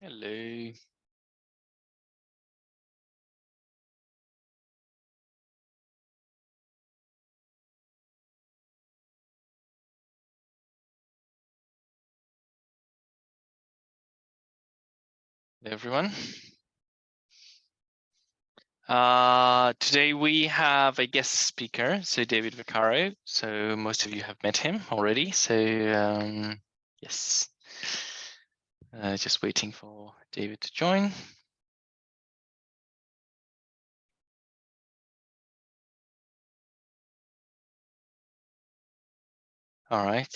Hello. Hello, everyone. Today we have a guest speaker, so David Vaccaro. So most of you have met him already. So yes, just waiting for David to join. All right,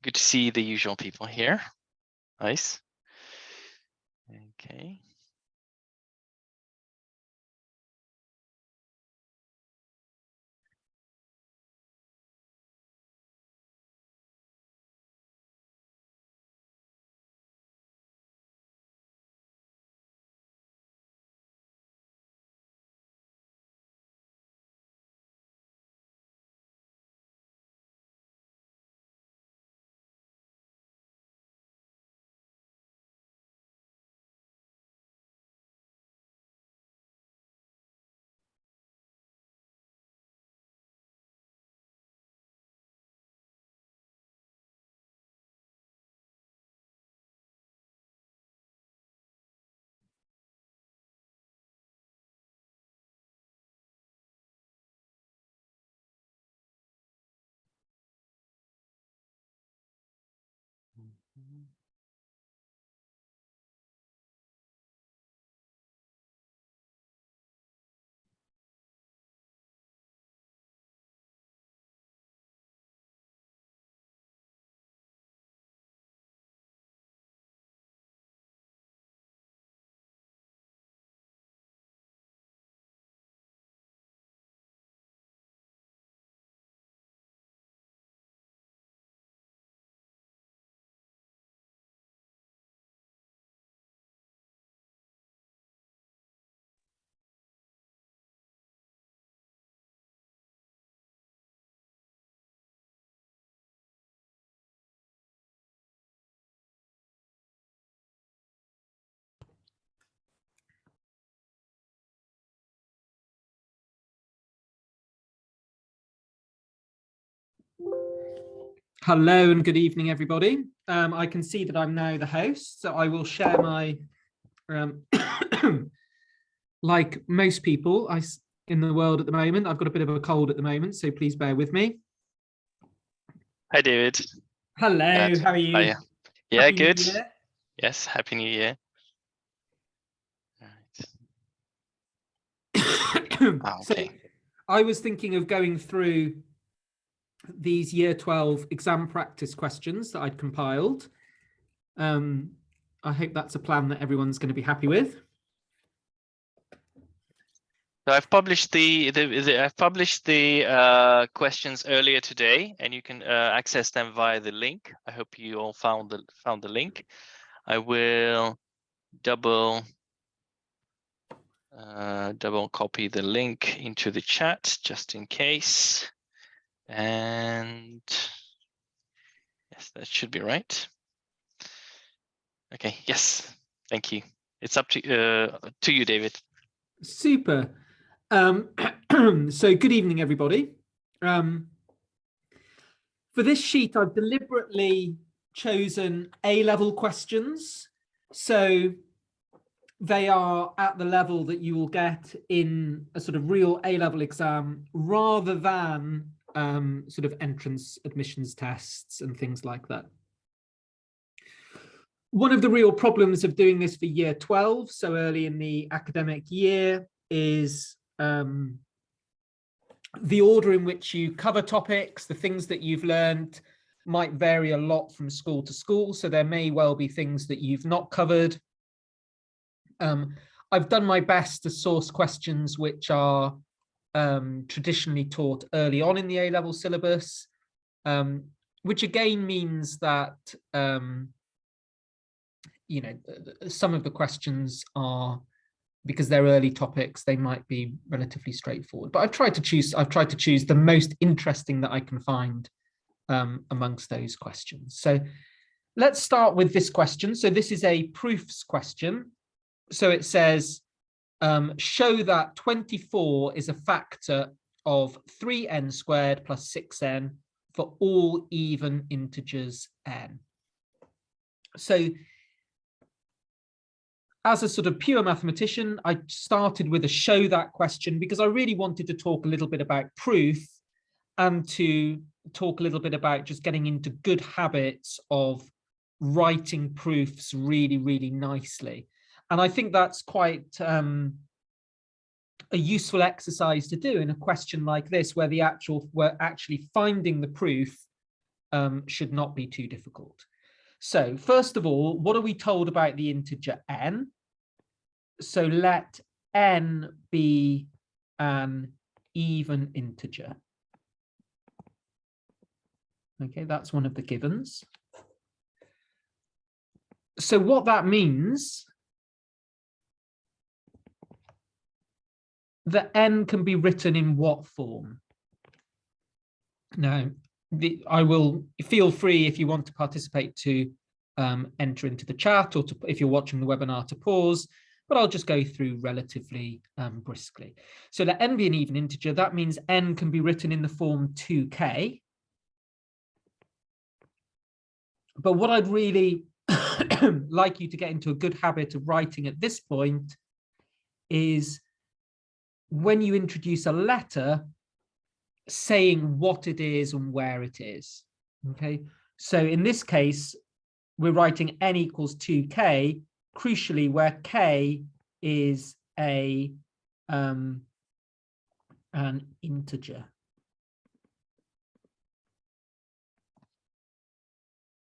good to see the usual people here. Nice. Okay. Hello and good evening, everybody. I can see that I'm now the host, so I will share my, like most people in the world at the moment, I've got a bit of a cold at the moment, so please bear with me. Hi, David. Hello, how are you? Hiya. Yeah, Happy good. New Year. Yes, Happy New Year. Right. Okay. So I was thinking of going through these year 12 exam practice questions that I'd compiled. I hope that's a plan that everyone's going to be happy with. So I've published the questions earlier today, and you can access them via the link. I hope you all found the link. I will double copy the link into the chat just in case. And yes, that should be right. Okay. Yes. Thank you. It's up to you, David. Super. So good evening, everybody. For this sheet, I've deliberately chosen A-level questions. So they are at the level that you will get in a sort of real A-level exam rather than sort of entrance admissions tests and things like that. One of the real problems of doing this for year 12, so early in the academic year, is the order in which you cover topics. The things that you've learned might vary a lot from school to school, so there may well be things that you've not covered. I've done my best to source questions which are traditionally taught early on in the A-level syllabus, which again means that you know, some of the questions are, because they're early topics, they might be relatively straightforward. But I've tried to choose the most interesting that I can find amongst those questions. So let's start with this question. So this is a proofs question. So it says, show that 24 is a factor of 3n squared plus 6n for all even integers n. So as a sort of pure mathematician, I started with a show that question because I really wanted to talk a little bit about proof and to talk a little bit about just getting into good habits of writing proofs really, really nicely. And I think that's quite a useful exercise to do in a question like this, where we're actually finding the proof should not be too difficult. So first of all, what are we told about the integer n? So let n be an even integer. Okay, that's one of the givens. So what that means, that n can be written in what form? Now, I will feel free if you want to participate to enter into the chat, or if you're watching the webinar to pause, but I'll just go through relatively briskly. So let n be an even integer. That means n can be written in the form 2k. But what I'd really like you to get into a good habit of writing at this point is when you introduce a letter, saying what it is and where it is. Okay, so in this case, we're writing n equals 2k, crucially, where k is an integer.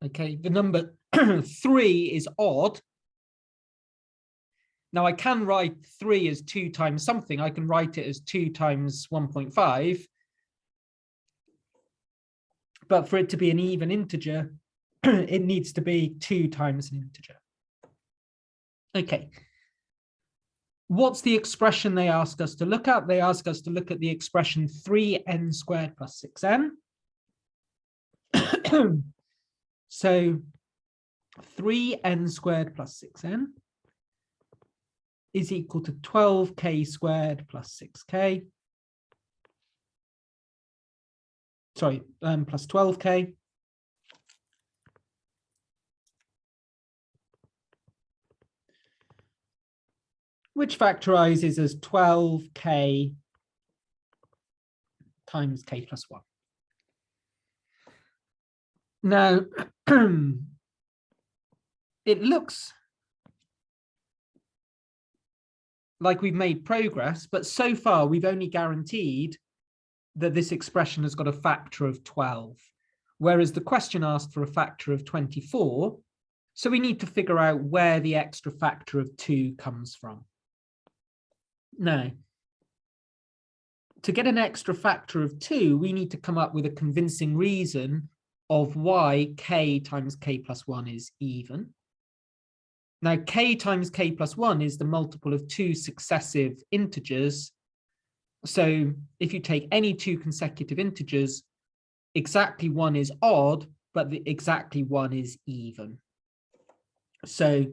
Okay, the number 3 is odd. Now I can write 3 as 2 times something. I can write it as 2 times 1.5. But for it to be an even integer, it needs to be 2 times an integer. Okay. What's the expression they ask us to look at? They ask us to look at the expression 3n squared plus 6n. So 3n squared plus 6n is equal to 12k squared plus 6k. Sorry, plus 12k. Which factorizes as 12k times k plus 1. Now, it looks like we've made progress, but so far we've only guaranteed that this expression has got a factor of 12, whereas the question asked for a factor of 24. So we need to figure out where the extra factor of 2 comes from. Now, to get an extra factor of 2, we need to come up with a convincing reason of why k times k plus 1 is even. Now, k times k plus 1 is the multiple of 2 successive integers. So if you take any 2 consecutive integers, exactly 1 is odd, but the exactly 1 is even. So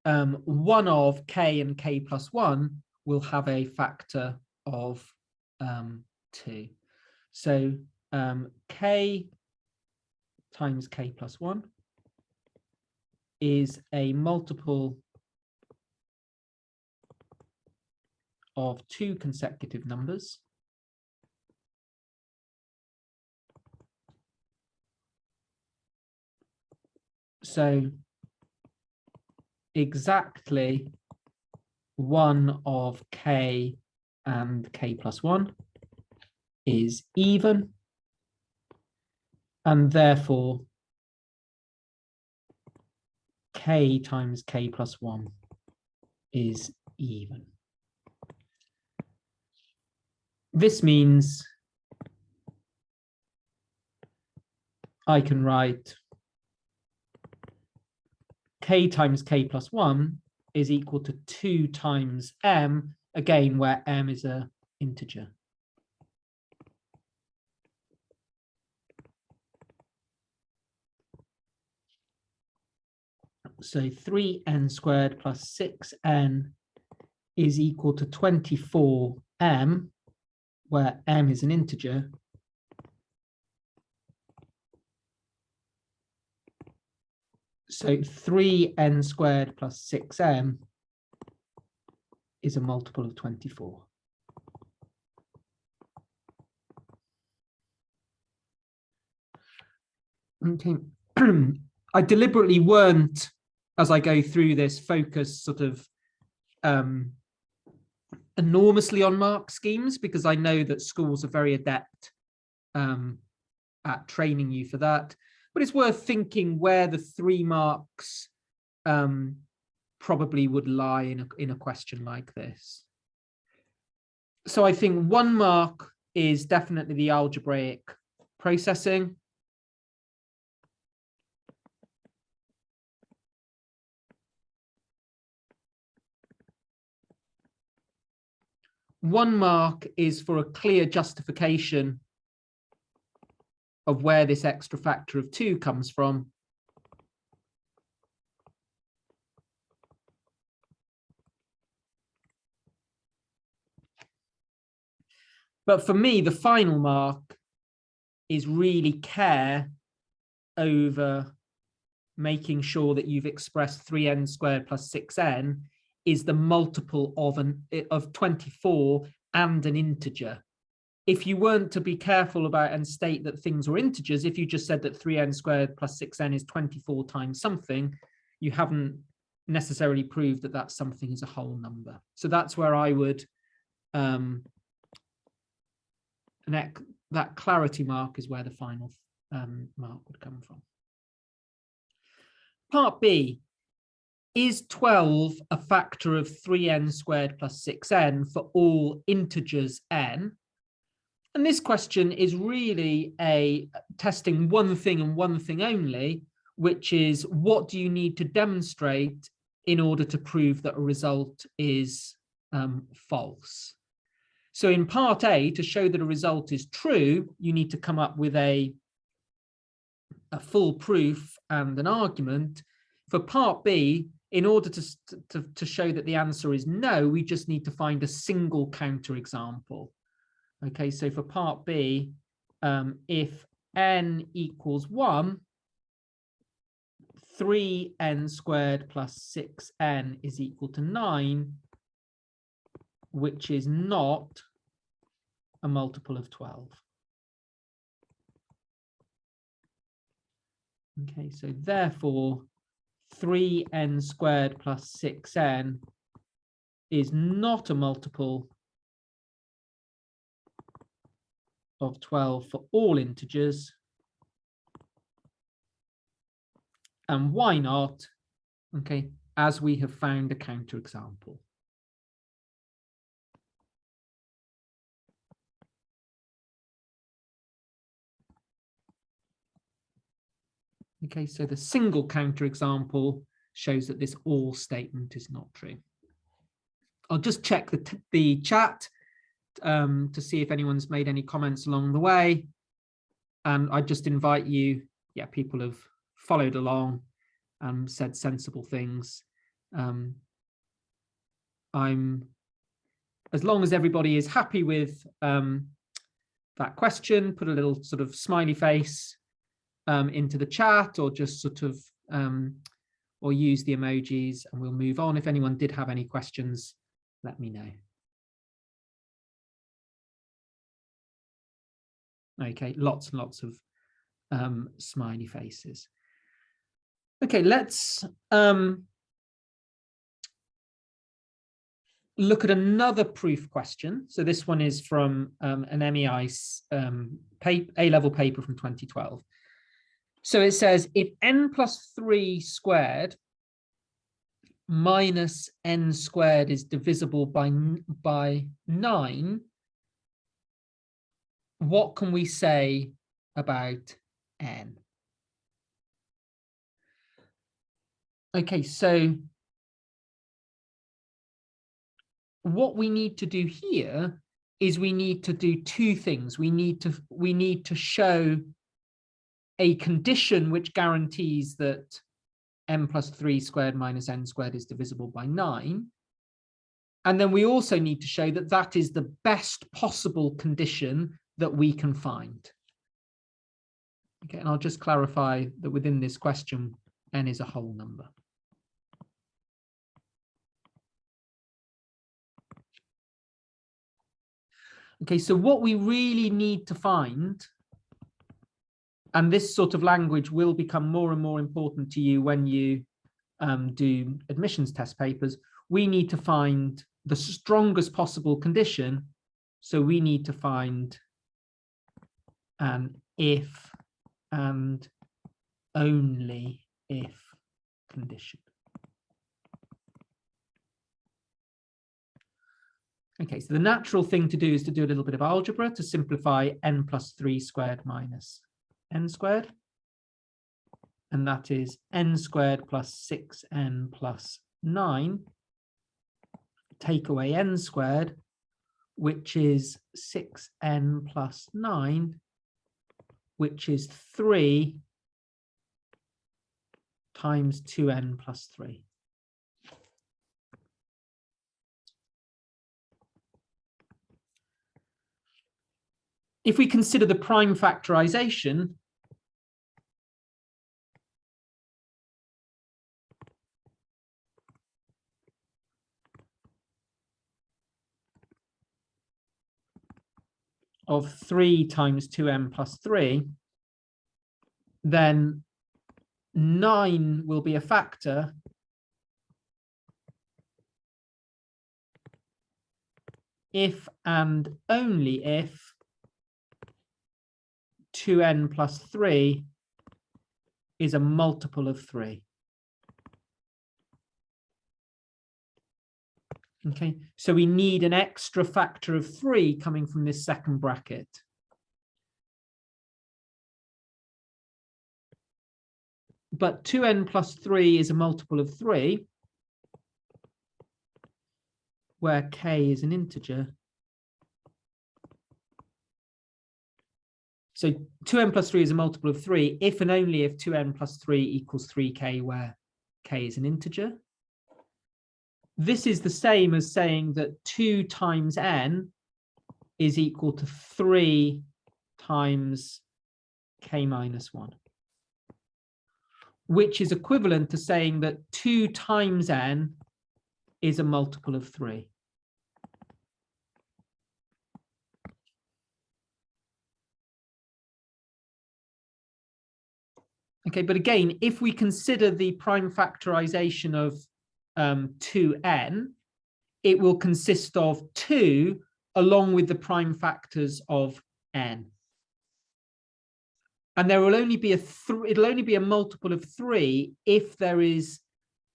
1 of k and k plus 1 will have a factor of 2. So k times k plus 1 is a multiple of 2 consecutive numbers. So exactly 1 of k and k plus 1 is even, and therefore k times k plus 1 is even. This means I can write k times k plus 1 is equal to 2 times m, again, where m is an integer. So 3n squared plus 6n is equal to 24m, where m is an integer. So 3n squared plus 6m is a multiple of 24. Okay. I deliberately weren't, as I go through this, focus sort of enormously on mark schemes, because I know that schools are very adept at training you for that. But it's worth thinking where the 3 marks probably would lie in a question like this. So I think 1 mark is definitely the algebraic processing. One mark is for a clear justification of where this extra factor of 2 comes from. But for me, the final mark is really care over making sure that you've expressed 3n squared plus 6n is the multiple of 24 and an integer. If you weren't to be careful about and state that things were integers, if you just said that 3n squared plus 6n is 24 times something, you haven't necessarily proved that that something is a whole number. So that's where I would, that clarity mark is where the final mark would come from. Part B, is 12 a factor of 3n squared plus 6n for all integers n? And this question is really testing one thing and one thing only, which is what do you need to demonstrate in order to prove that a result is false? So in part A, to show that a result is true, you need to come up with a full proof and an argument. For part B, in order to show that the answer is no, we just need to find a single counterexample. Okay, so for part B, if n equals 1, 3n squared plus 6n is equal to 9, which is not a multiple of 12. Okay, so therefore, 3n squared plus 6n is not a multiple of 12 for all integers. And why not? Okay, as we have found a counterexample. Okay, so the single counterexample shows that this all statement is not true. I'll just check the chat to see if anyone's made any comments along the way. And I just invite you, yeah, people have followed along and said sensible things. As long as everybody is happy with that question, put a little sort of smiley face into the chat, or just sort of, or use the emojis, and we'll move on. If anyone did have any questions, let me know. Okay, lots and lots of smiley faces. Okay, let's look at another proof question. So this one is from an MEI A-level paper from 2012. So it says, if n plus 3 squared minus n squared is divisible by 9, what can we say about n? Okay, so what we need to do here is we need to do 2 things. We need to show a condition which guarantees that n plus 3 squared minus n squared is divisible by 9. And then we also need to show that that is the best possible condition that we can find. Okay, and I'll just clarify that within this question, n is a whole number. Okay, so what we really need to find, and this sort of language will become more and more important to you when you do admissions test papers, we need to find the strongest possible condition. So we need to find an if and only if condition. Okay, so the natural thing to do is to do a little bit of algebra to simplify n plus 3 squared minus n squared. And that is n squared plus 6n plus 9. Take away n squared, which is 6n plus 9, which is 3 times 2n plus 3. If we consider the prime factorization, of 3 times 2n plus 3, then 9 will be a factor if and only if 2n plus 3 is a multiple of 3. Okay, so we need an extra factor of 3 coming from this second bracket. But 2n plus 3 is a multiple of 3, where k is an integer. So 2n plus 3 is a multiple of 3 if and only if 2n plus 3 equals 3k, where k is an integer. This is the same as saying that 2 times n is equal to 3 times k minus 1, which is equivalent to saying that 2 times n is a multiple of 3. Okay, but again, if we consider the prime factorization of 2n, it will consist of 2 along with the prime factors of n. And there will only be it'll only be a multiple of 3 if there is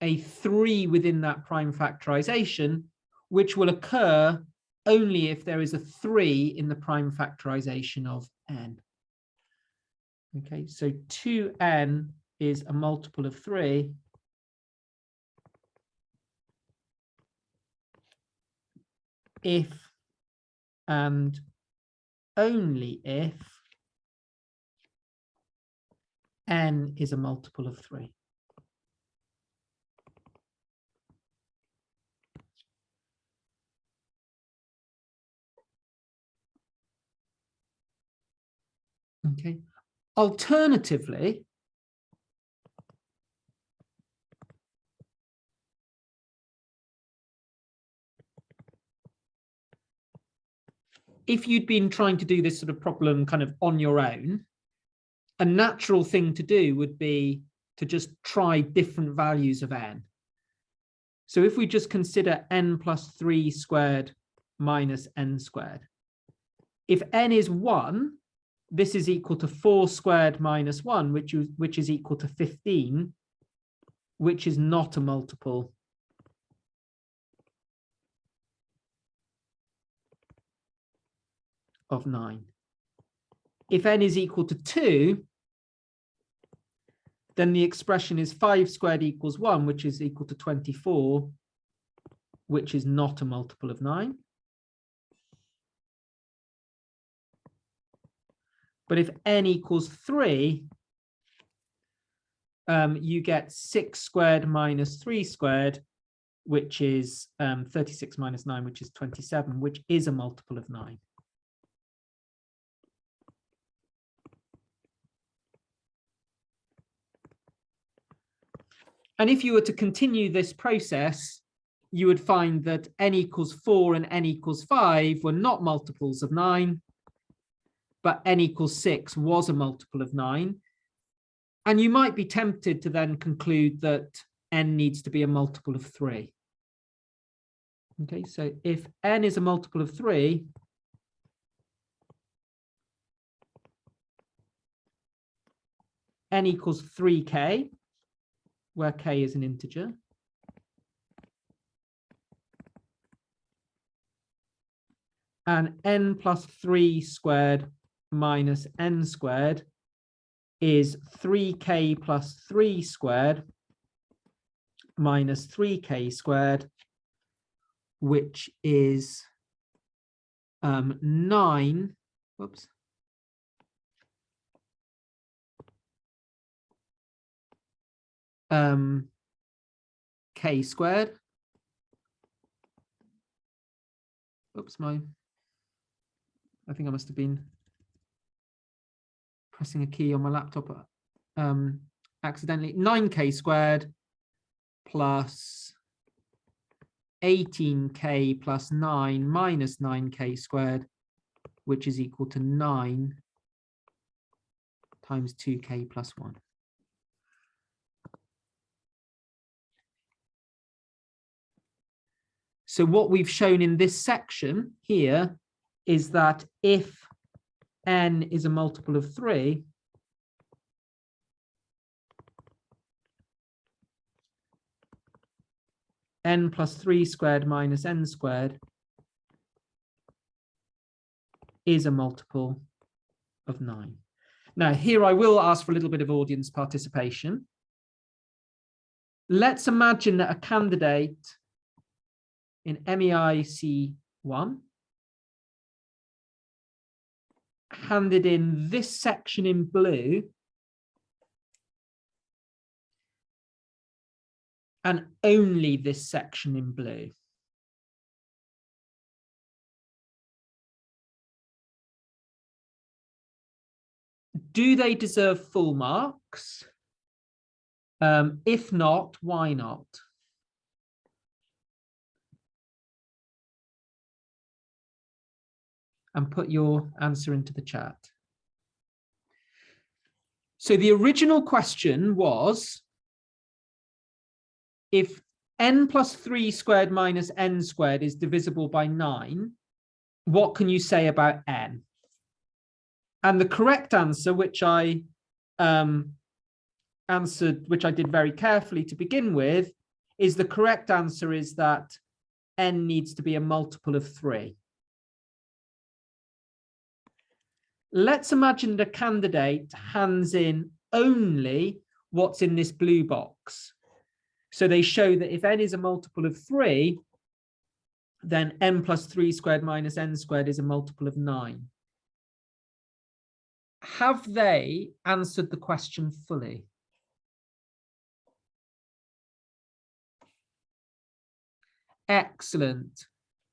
a 3 within that prime factorization, which will occur only if there is a 3 in the prime factorization of n. Okay, so 2n is a multiple of 3 if and only if n is a multiple of 3. Okay. Alternatively, if you'd been trying to do this sort of problem kind of on your own, a natural thing to do would be to just try different values of n. So if we just consider n plus 3 squared minus n squared, if n is 1, this is equal to 4 squared minus 1, which is equal to 15, which is not a multiple of 9. If n is equal to 2, then the expression is 5 squared equals 1, which is equal to 24, which is not a multiple of 9. But if n equals 3, you get 6 squared minus 3 squared, which is 36 minus 9, which is 27, which is a multiple of 9. And if you were to continue this process, you would find that n equals 4 and n equals 5 were not multiples of 9, but n equals 6 was a multiple of 9. And you might be tempted to then conclude that n needs to be a multiple of 3. Okay, so if n is a multiple of 3, n equals 3k, where k is an integer. And n plus 3 squared minus n squared is 3k plus 3 squared minus 3k squared, which is 9. Whoops. K squared. Oops, I think I must have been pressing a key on my laptop accidentally. 9k squared plus 18k plus 9 minus 9k squared, which is equal to 9 times 2k plus 1. So what we've shown in this section here is that if n is a multiple of 3, n plus 3 squared minus n squared is a multiple of 9. Now, here I will ask for a little bit of audience participation. Let's imagine that a candidate in MEIC 1 handed in this section in blue and only this section in blue. Do they deserve full marks? If not, why not? And put your answer into the chat. So the original question was, if n plus 3 squared minus n squared is divisible by 9, what can you say about n? And the correct answer, which I did very carefully to begin with, is the correct answer is that n needs to be a multiple of 3. Let's imagine the candidate hands in only what's in this blue box. So they show that if n is a multiple of 3, then n plus 3 squared minus n squared is a multiple of 9. Have they answered the question fully? Excellent.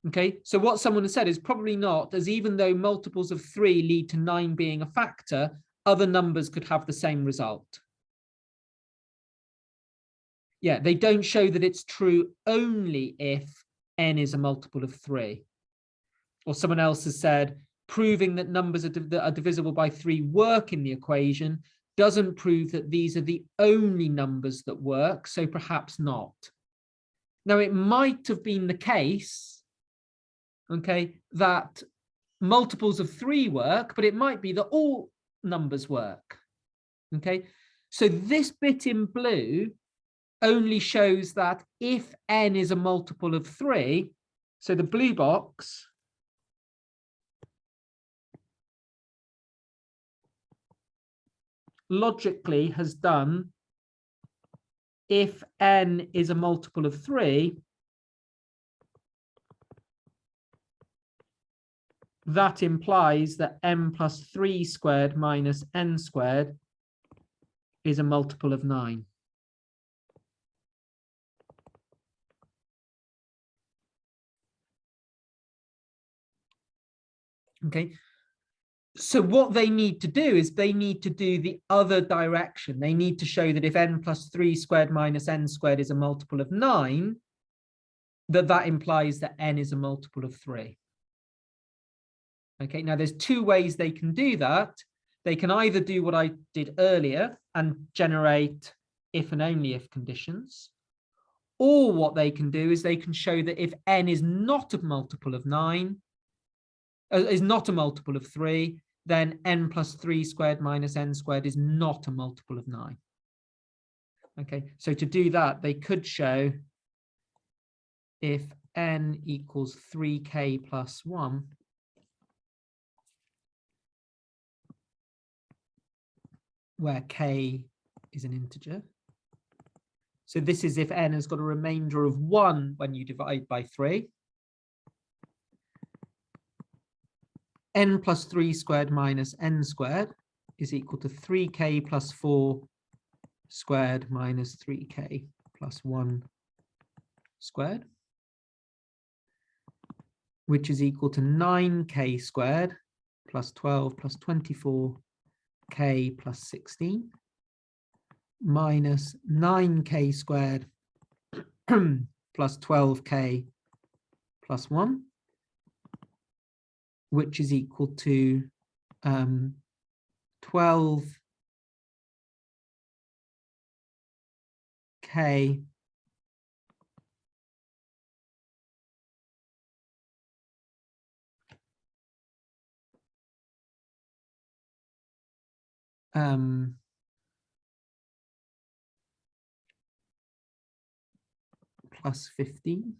Okay, so what someone has said is probably not, as even though multiples of 3 lead to 9 being a factor, other numbers could have the same result. Yeah, they don't show that it's true only if n is a multiple of 3. Or someone else has said, proving that numbers that are divisible by 3 work in the equation doesn't prove that these are the only numbers that work, so perhaps not. Now, it might have been the case, okay, that multiples of 3 work, but it might be that all numbers work. Okay, so this bit in blue only shows that if n is a multiple of 3, so the blue box logically has done if n is a multiple of 3, that implies that n plus 3 squared minus n squared is a multiple of 9. Okay, so what they need to do is they need to do the other direction. They need to show that if n plus 3 squared minus n squared is a multiple of 9, that implies that n is a multiple of 3. Okay, now there's two ways they can do that. They can either do what I did earlier and generate if and only if conditions, or what they can do is they can show that if n is not a multiple of 9, is not a multiple of 3, then n plus 3 squared minus n squared is not a multiple of 9. Okay, so to do that, they could show if n equals 3k plus 1, where k is an integer. So this is if n has got a remainder of 1 when you divide by 3. N plus 3 squared minus n squared is equal to 3k plus 4 squared minus 3k plus 1 squared, which is equal to 9k squared plus 12 plus 24k plus 16 minus 9k squared plus 12k plus 1, which is equal to 12k plus 15.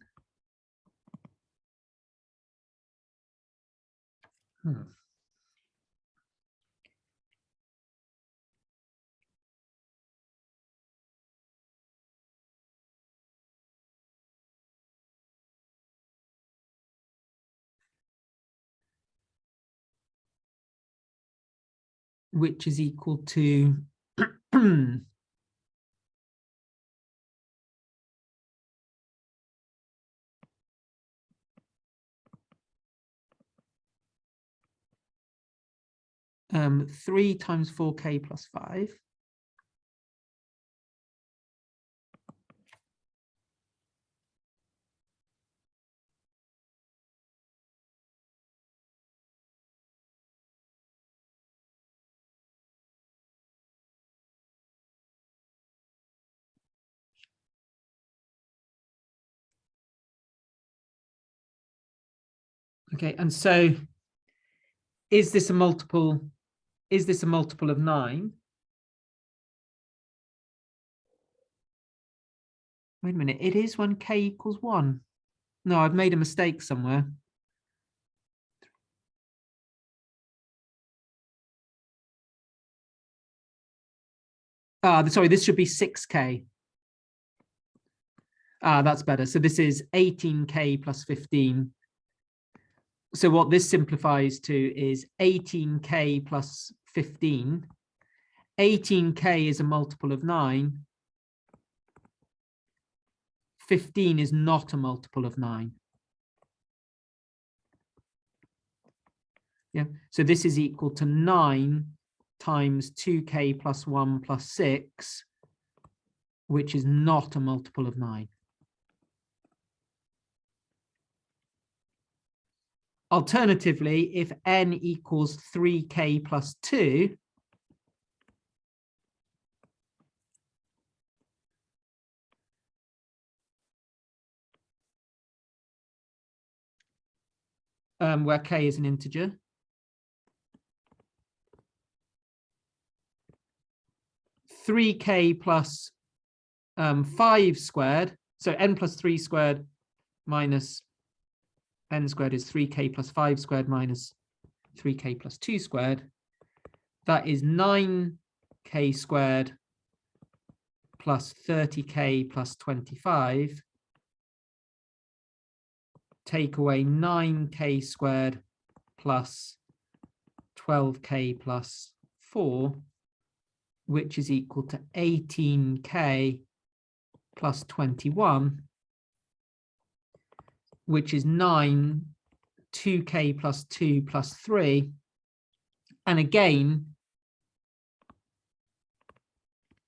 Which is equal to 3 times 4k plus 5. Okay, and so is this a multiple? Is this a multiple of 9? Wait a minute, it is when k equals 1. No, I've made a mistake somewhere. Sorry, this should be 6k. That's better. So this is 18k plus 15. So what this simplifies to is 18k plus 15. 18k is a multiple of 9. 15 is not a multiple of 9. Yeah, so this is equal to 9 times 2k plus 1 plus 6, which is not a multiple of 9. Alternatively, if n equals 3k plus 2, where k is an integer, (3k plus 5 squared), so n plus 3 squared minus n squared is 3k plus 5 squared minus 3k plus 2 squared. That is 9k squared plus 30k plus 25. Take away 9k squared plus 12k plus 4. which is equal to 18k plus 21, which is 9, 2k plus 2 plus 3. And again,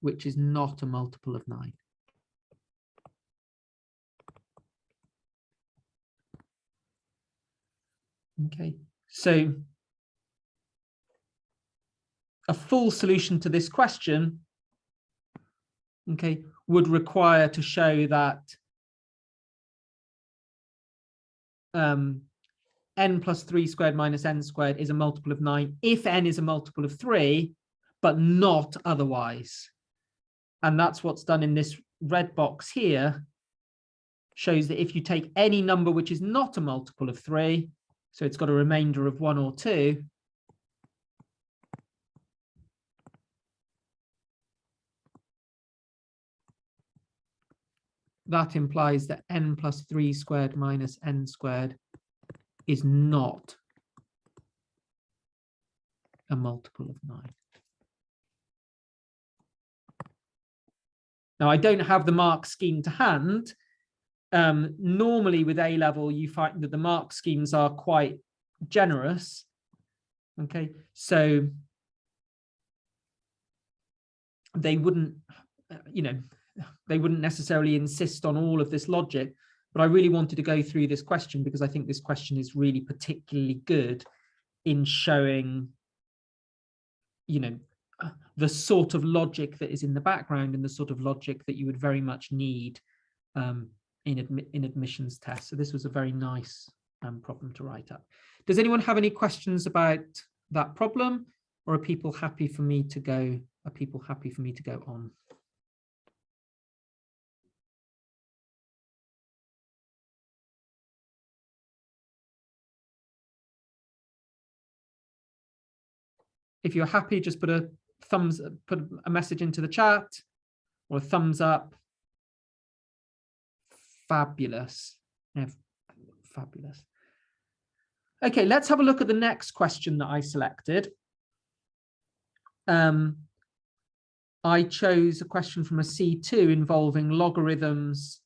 which is not a multiple of 9. Okay, so a full solution to this question, okay, would require to show that n plus 3 squared minus n squared is a multiple of 9 if n is a multiple of 3, but not otherwise. And that's what's done in this red box here, shows that if you take any number which is not a multiple of 3, so it's got a remainder of 1 or 2, that implies that n plus 3 squared minus n squared is not a multiple of 9. Now, I don't have the mark scheme to hand. Normally with A-level, you find that the mark schemes are quite generous. Okay, so they wouldn't, they wouldn't necessarily insist on all of this logic, but I really wanted to go through this question because I think this question is really particularly good in showing, the sort of logic that is in the background and the sort of logic that you would very much need in admissions tests. So this was a very nice problem to write up. Does anyone have any questions about that problem, or are people happy for me to go? Are people happy for me to go on? If you're happy, just put a message into the chat or a thumbs up. Fabulous. Yeah, fabulous. Okay, let's have a look at the next question that I selected. I chose a question from a C2 involving logarithms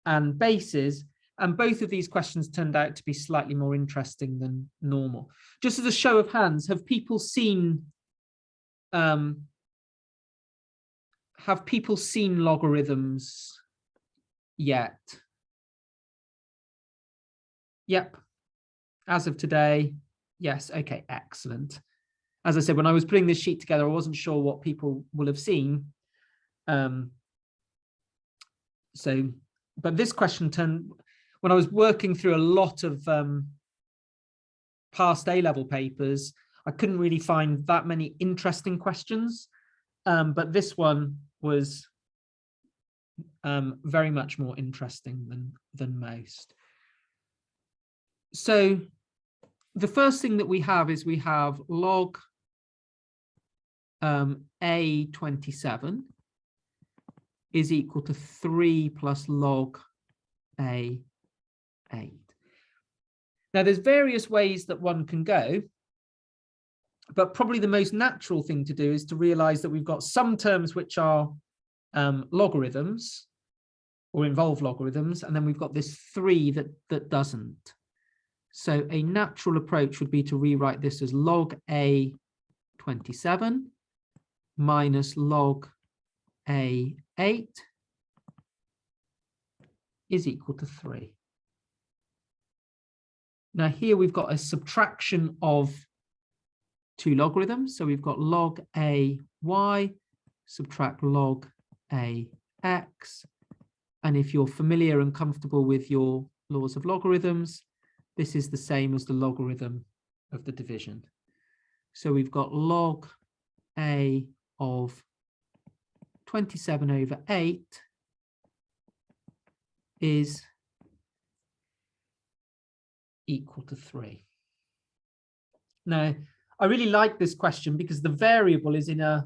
and bases, and both of these questions turned out to be slightly more interesting than normal. Just as a show of hands, have people seen logarithms yet? Yep. As of today, yes. Okay, excellent. As I said, when I was putting this sheet together, I wasn't sure what people will have seen. But this question turned, when I was working through a lot of past A-level papers, I couldn't really find that many interesting questions. But this one was very much more interesting than most. So the first thing that we have is we have log A27 is equal to 3 plus log A8. Now, there's various ways that one can go, but probably the most natural thing to do is to realize that we've got some terms which are logarithms or involve logarithms, and then we've got this 3 that doesn't. So a natural approach would be to rewrite this as log A27 minus log A8 is equal to 3. Now here we've got a subtraction of 2 logarithms. So we've got log AY subtract log AX. And if you're familiar and comfortable with your laws of logarithms, this is the same as the logarithm of the division. So we've got log A of 27 over 8 is equal to 3. Now, I really like this question because the variable is in an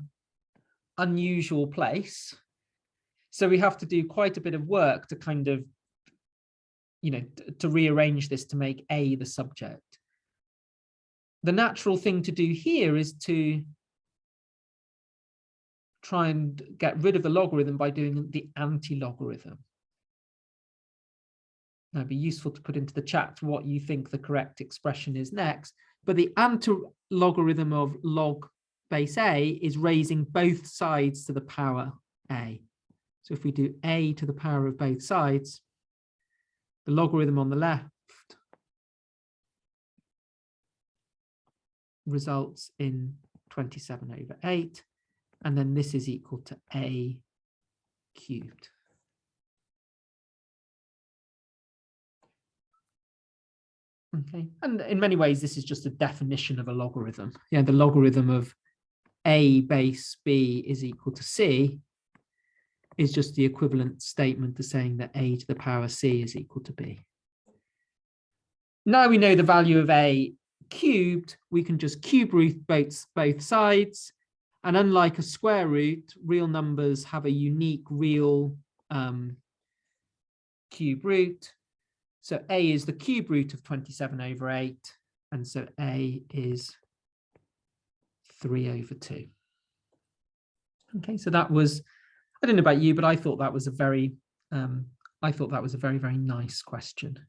unusual place. So we have to do quite a bit of work to kind of, to rearrange this to make A the subject. The natural thing to do here is to try and get rid of the logarithm by doing the anti-logarithm. Now, it'd be useful to put into the chat what you think the correct expression is next. But the anti-logarithm of log base a is raising both sides to the power a. So if we do a to the power of both sides, the logarithm on the left results in 27/8. And then this is equal to a cubed. Okay, and in many ways, this is just a definition of a logarithm. Yeah, the logarithm of a base b is equal to c is just the equivalent statement to saying that a to the power c is equal to b. Now we know the value of a cubed, we can just cube root both sides. And unlike a square root, real numbers have a unique real cube root. So a is the cube root of 27/8. And so a is 3/2. Okay, so that was, I don't know about you, but I thought that was a very, very nice question.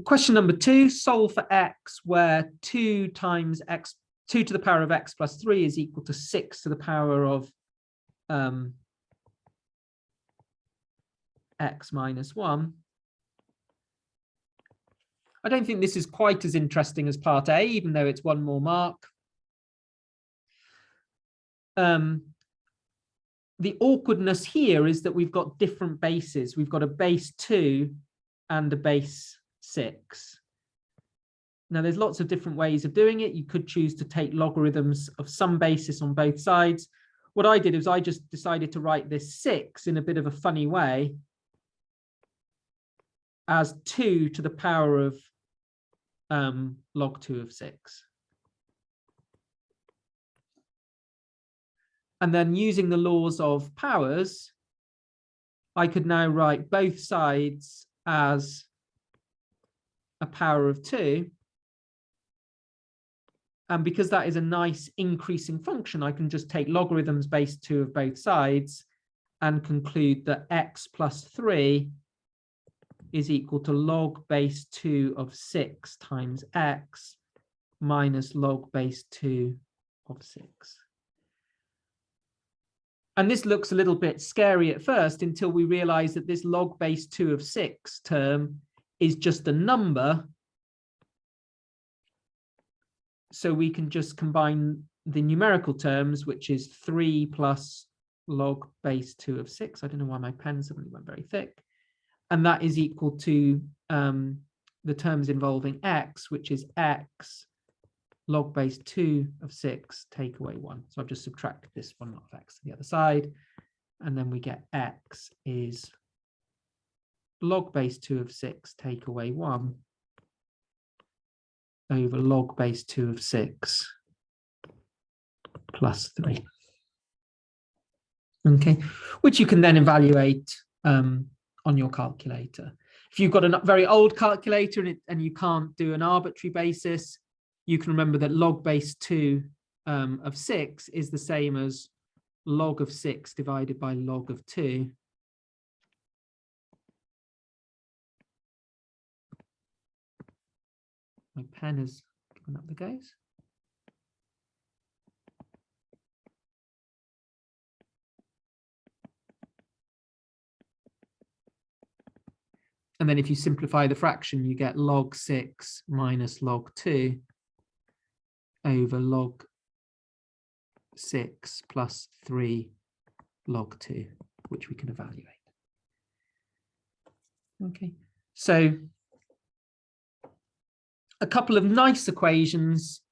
Question number 2, solve for x where 2 times x, 2 to the power of x plus 3 is equal to 6 to the power of x minus 1. I don't think this is quite as interesting as part A, even though it's one more mark. The awkwardness here is that we've got different bases. We've got a base 2 and a base 6. Now, there's lots of different ways of doing it. You could choose to take logarithms of some basis on both sides. What I did is I just decided to write this 6 in a bit of a funny way as 2 to the power of log 2 of 6. And then using the laws of powers, I could now write both sides as a power of 2. And because that is a nice increasing function, I can just take logarithms base 2 of both sides and conclude that x plus 3 is equal to log base 2 of 6 times x minus log base 2 of 6. And this looks a little bit scary at first until we realize that this log base 2 of 6 term is just a number. So we can just combine the numerical terms, which is 3 plus log base 2 of 6. I don't know why my pen suddenly went very thick. And that is equal to the terms involving x, which is x log base 2 of 6 take away 1. So I've just subtracted this 1 of x to the other side. And then we get x is log base 2 of 6 take away 1 over log base 2 of 6 plus 3. Okay, which you can then evaluate on your calculator. If you've got a very old calculator and you can't do an arbitrary basis, you can remember that log base 2 of 6 is the same as log of 6 divided by log of 2. My pen has given up the ghost. And then if you simplify the fraction, you get log 6 minus log 2 over log 6 plus 3 log 2, which we can evaluate. Okay, so a couple of nice equations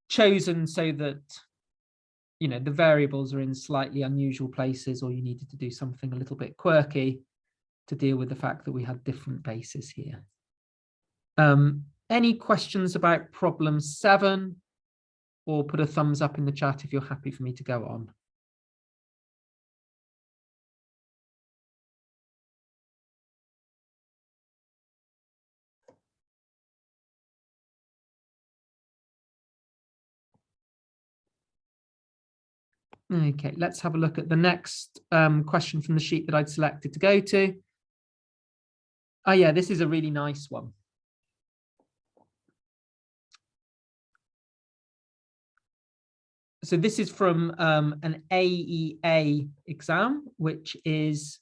chosen so that, you know, the variables are in slightly unusual places, or you needed to do something a little bit quirky to deal with the fact that we had different bases here. Any questions about problem 7? Or put a thumbs up in the chat if you're happy for me to go on. Okay, let's have a look at the next question from the sheet that I'd selected to go to. Oh yeah, this is a really nice one. So this is from an AEA exam, which is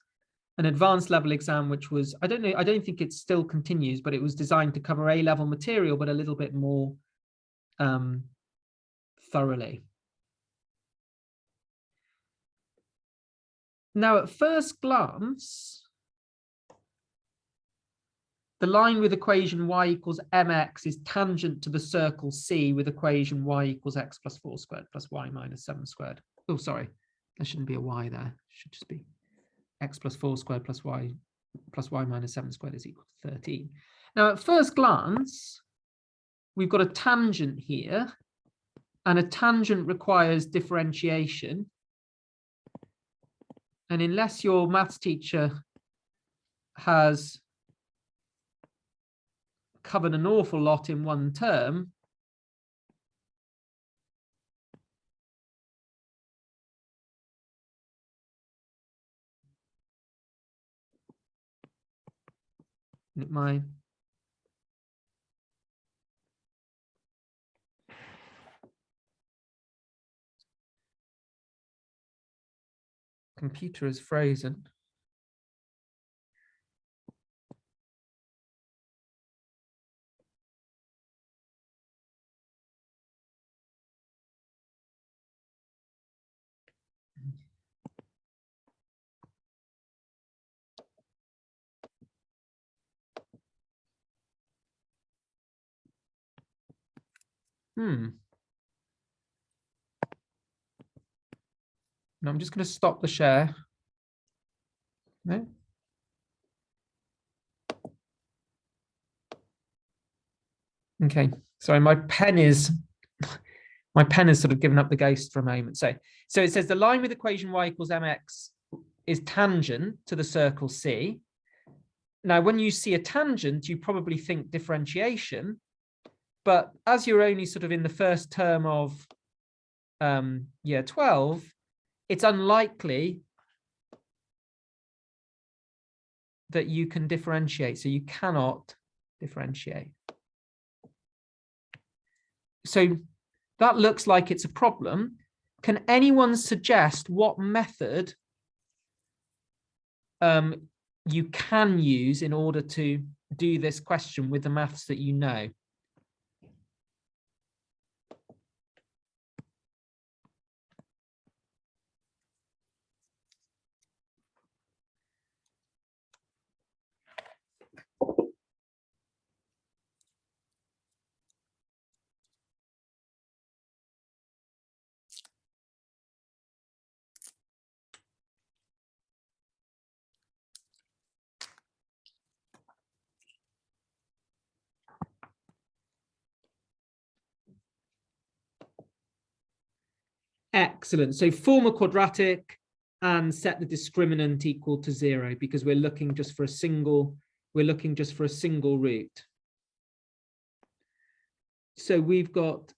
an advanced level exam, which was, I don't know, I don't think it still continues, but it was designed to cover A-level material, but a little bit more thoroughly. Now, at first glance, the line with equation y equals mx is tangent to the circle C with equation y equals x plus 4 squared plus y minus 7 squared. Oh, sorry, there shouldn't be a y there. It should just be x plus 4 squared plus y minus 7 squared is equal to 13. Now, at first glance, we've got a tangent here, and a tangent requires differentiation. And unless your maths teacher has covered an awful lot in one term, my computer is frozen. No, I'm just going to stop the share. No. Okay, sorry, my pen is sort of given up the ghost for a moment. So it says the line with equation y equals mx is tangent to the circle C. Now, when you see a tangent, you probably think differentiation, but as you're only sort of in the first term of year 12, it's unlikely that you can differentiate. So you cannot differentiate. So that looks like it's a problem. Can anyone suggest what method you can use in order to do this question with the maths that you know? Excellent. So form a quadratic and set the discriminant equal to 0 because we're looking just for a single, root. So we've got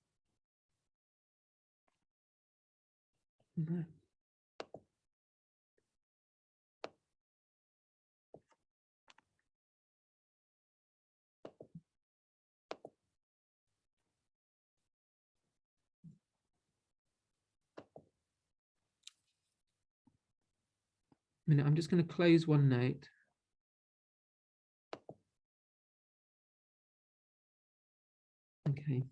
minute, I'm just going to close OneNote. Okay.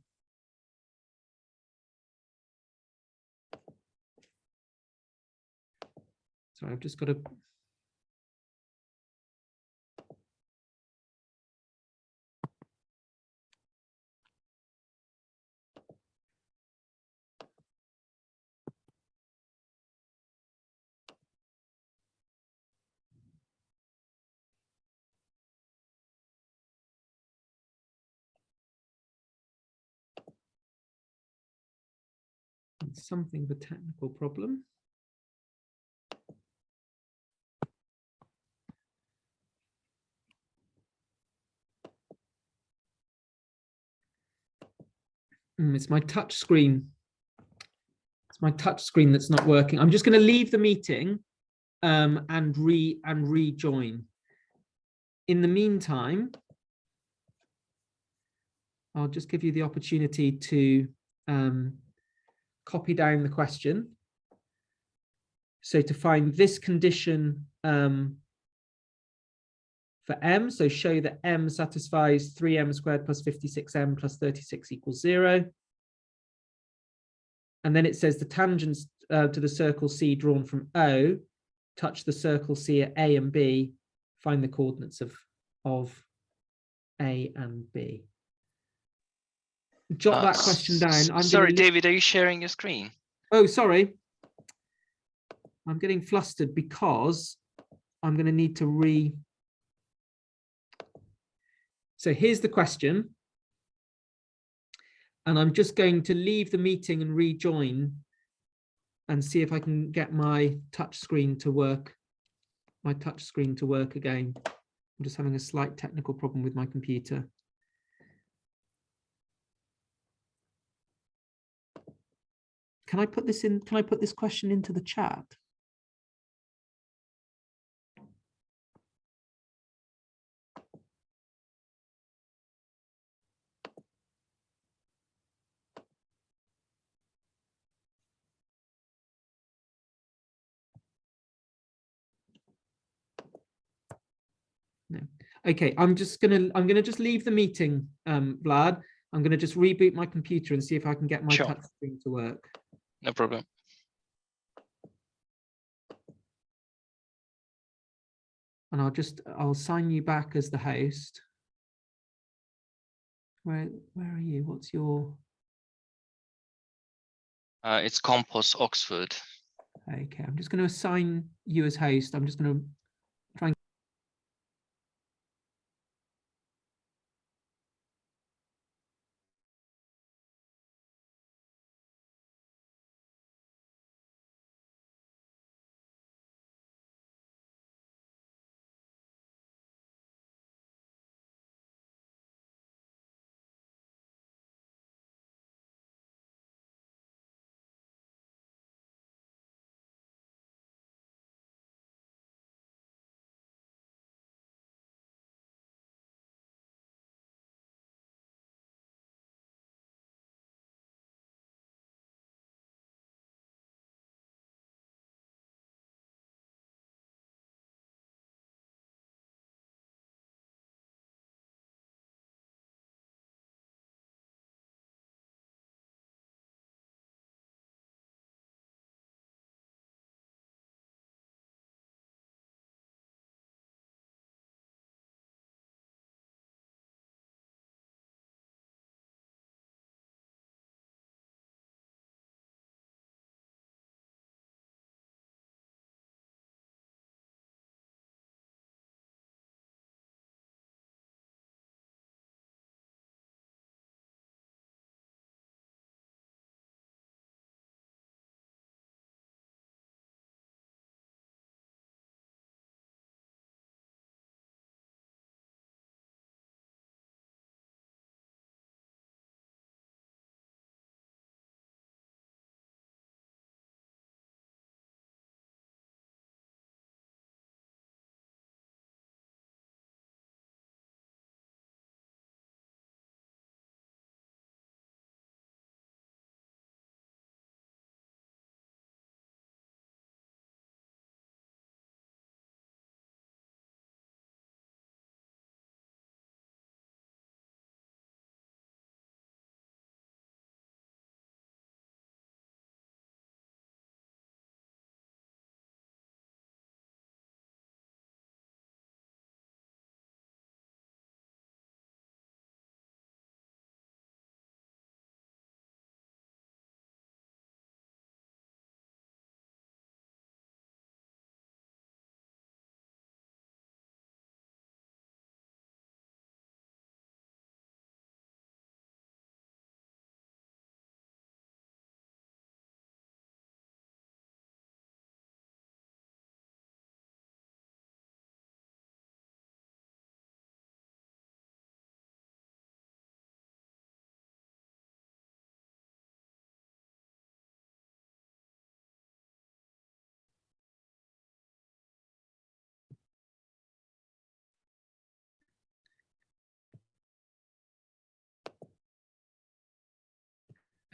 Sorry, I've just got to. Something of a technical problem. It's my touch screen. It's my touch screen that's not working. I'm just going to leave the meeting and rejoin. In the meantime, I'll just give you the opportunity to copy down the question. So to find this condition for m, so show that m satisfies 3m squared plus 56m plus 36 equals 0. And then it says the tangents to the circle C drawn from O touch the circle C at A and B, find the coordinates of A and B. Jot that question down. Sorry, David, are you sharing your screen? Oh, sorry. I'm getting flustered because I'm going to need to So here's the question. And I'm just going to leave the meeting and rejoin and see if I can get my touch screen to work. My touch screen to work again. I'm just having a slight technical problem with my computer. Can I put this in? Can I put this question into the chat? No. Okay, I'm gonna just leave the meeting, Vlad. I'm gonna just reboot my computer and see if I can get my touch screen to work. No problem. And I'll sign you back as the host. Where are you? What's your? It's COMPOS Oxford. Okay, I'm just going to assign you as host. I'm just going to try and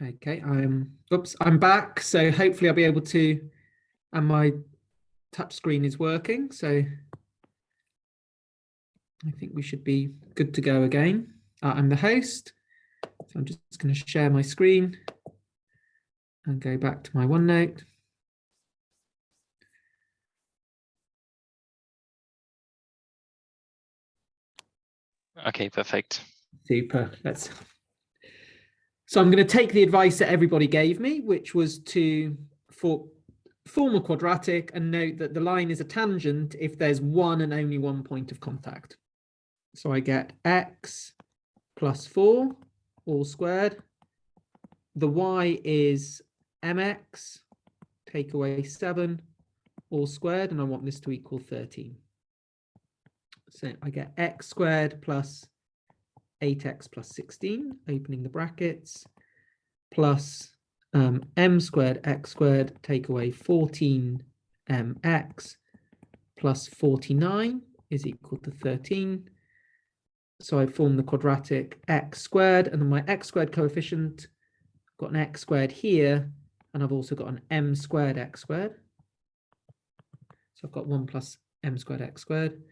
Okay, I'm back. So hopefully I'll be able to, and my touch screen is working. So I think we should be good to go again. I'm the host. So I'm just going to share my screen and go back to my OneNote. Okay, perfect. Super. So I'm going to take the advice that everybody gave me, which was to form a quadratic and note that the line is a tangent if there's one and only one point of contact. So I get x plus 4 all squared. The y is mx, take away 7 all squared, and I want this to equal 13. So I get x squared plus 8x plus 16, opening the brackets, plus m squared x squared, take away 14mx plus 49 is equal to 13. So I form the quadratic x squared, and then my x squared coefficient, I've got an x squared here, and I've also got an m squared x squared. So I've got 1 plus m squared x squared.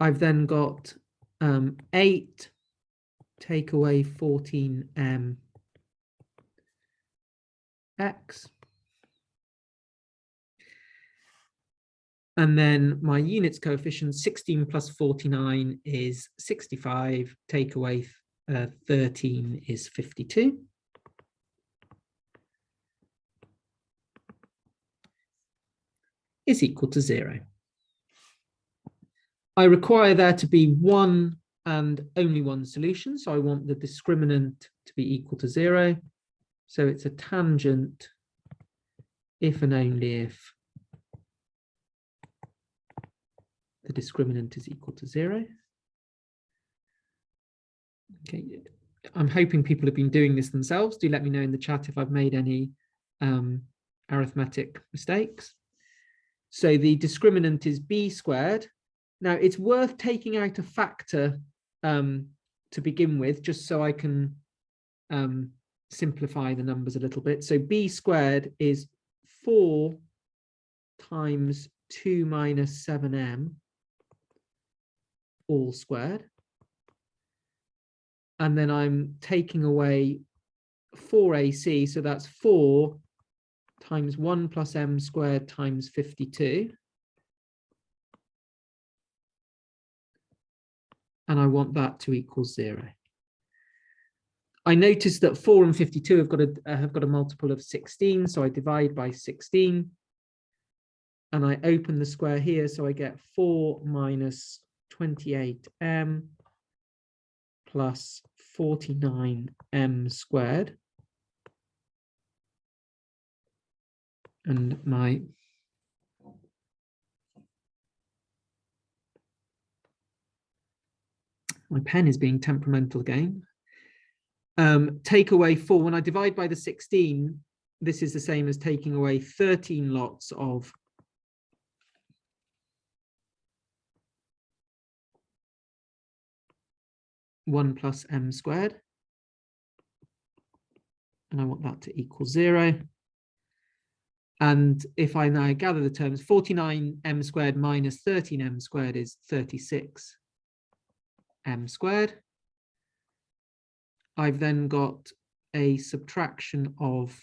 I've then got 8 take away 14m x. And then my units coefficient, 16 plus 49 is 65, take away 13 is 52. Is equal to 0. I require there to be one and only one solution. So I want the discriminant to be equal to 0. So it's a tangent if and only if the discriminant is equal to 0. Okay, I'm hoping people have been doing this themselves. Do let me know in the chat if I've made any arithmetic mistakes. So the discriminant is b squared. Now it's worth taking out a factor to begin with, just so I can simplify the numbers a little bit. So b squared is 4 times 2 minus 7m all squared. And then I'm taking away 4ac, so that's 4 times 1 plus m squared times 52. And I want that to equal 0. I noticed that 4 and 52 have got a multiple of 16, so I divide by 16. And I open the square here, so I get 4 minus 28m plus 49m squared. And my pen is being temperamental again. Take away 4. When I divide by the 16, this is the same as taking away 13 lots of 1 plus m squared. And I want that to equal 0. And if I now gather the terms, 49m squared minus 13m squared is 36m squared. I've then got a subtraction of,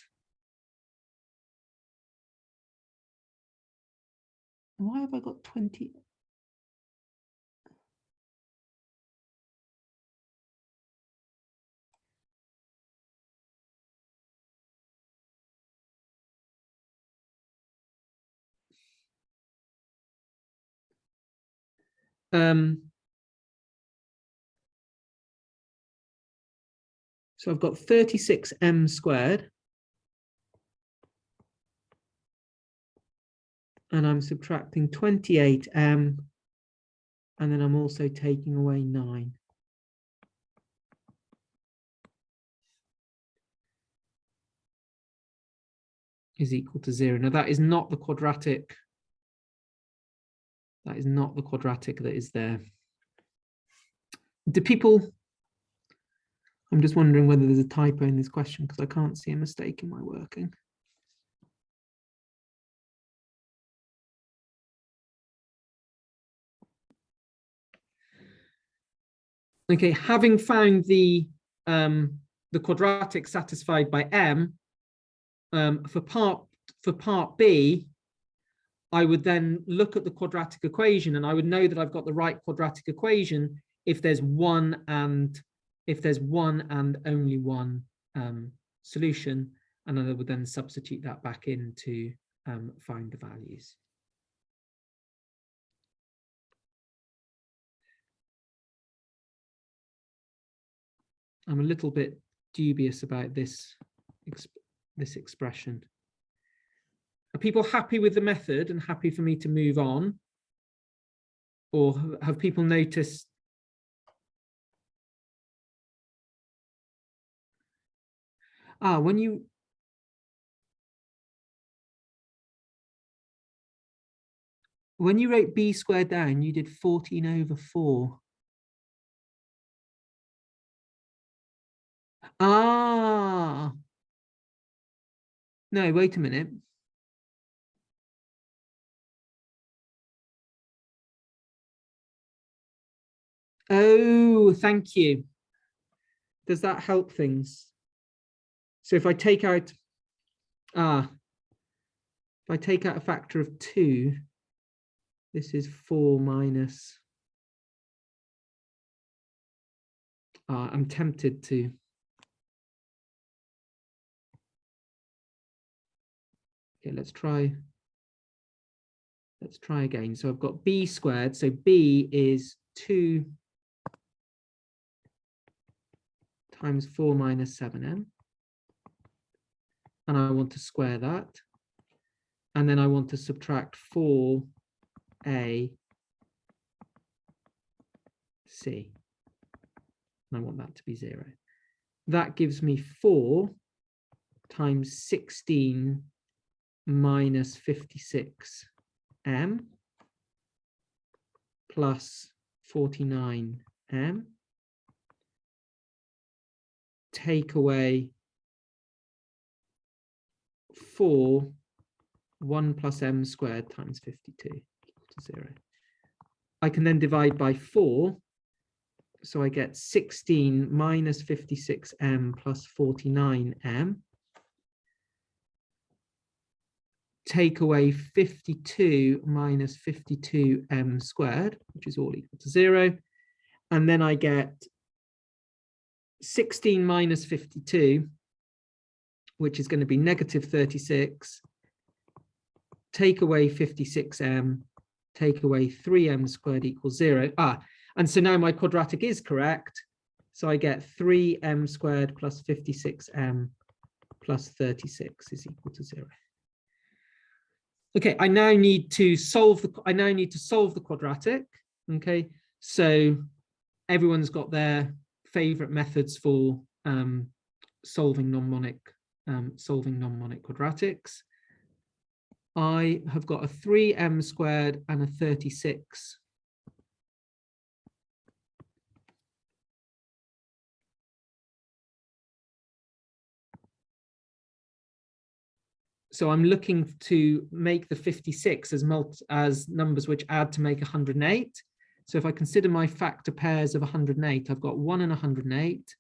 why have I got 20? So I've got 36m squared. And I'm subtracting 28m. And then I'm also taking away 9. Is equal to 0. Now that is not the quadratic. That is not the quadratic that is there. Do people I'm just wondering whether there's a typo in this question because I can't see a mistake in my working. Okay, having found the quadratic satisfied by m, for part B, I would then look at the quadratic equation, and I would know that I've got the right quadratic equation if there's one and only one solution, and I would then substitute that back in to find the values. I'm a little bit dubious about this expression. Are people happy with the method and happy for me to move on? Or have people noticed? When you wrote b squared down, you did 14/4. No, wait a minute. Oh, thank you. Does that help things? So if I take out, if I take out a factor of 2, this is 4 minus. I'm tempted to. Okay, let's try again. So I've got b squared. So b is 2 times 4 minus 7m. And I want to square that. And then I want to subtract 4ac. And I want that to be 0. That gives me 4 times 16 minus 56m plus 49m. Take away 4, 1 plus m squared times 52 equal to 0. I can then divide by 4. So I get 16 minus 56m plus 49m. Take away 52 minus 52m squared, which is all equal to 0. And then I get 16 minus 52, which is going to be negative 36. Take away 56m, take away 3m squared equals 0. And so now my quadratic is correct. So I get 3m squared plus 56m plus 36 is equal to 0. Okay, I now need to solve the quadratic. Okay, so everyone's got their favorite methods for solving non-monic quadratics. I have got a 3m squared and a 36. So I'm looking to make the 56 as numbers which add to make 108. So if I consider my factor pairs of 108, I've got 1 and 108.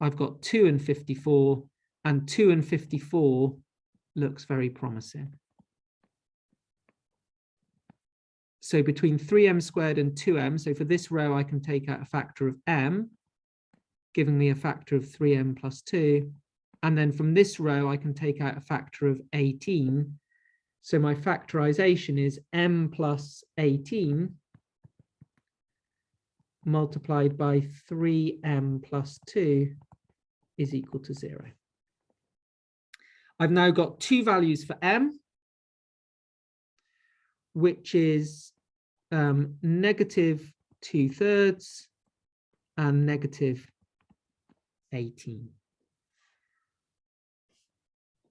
I've got 2 and 54, and 2 and 54 looks very promising. So between 3m squared and 2m, so for this row, I can take out a factor of m, giving me a factor of 3m plus 2. And then from this row, I can take out a factor of 18. So my factorization is m plus 18 multiplied by 3m plus 2 is equal to 0. I've now got two values for m, which is negative 2/3 and negative 18.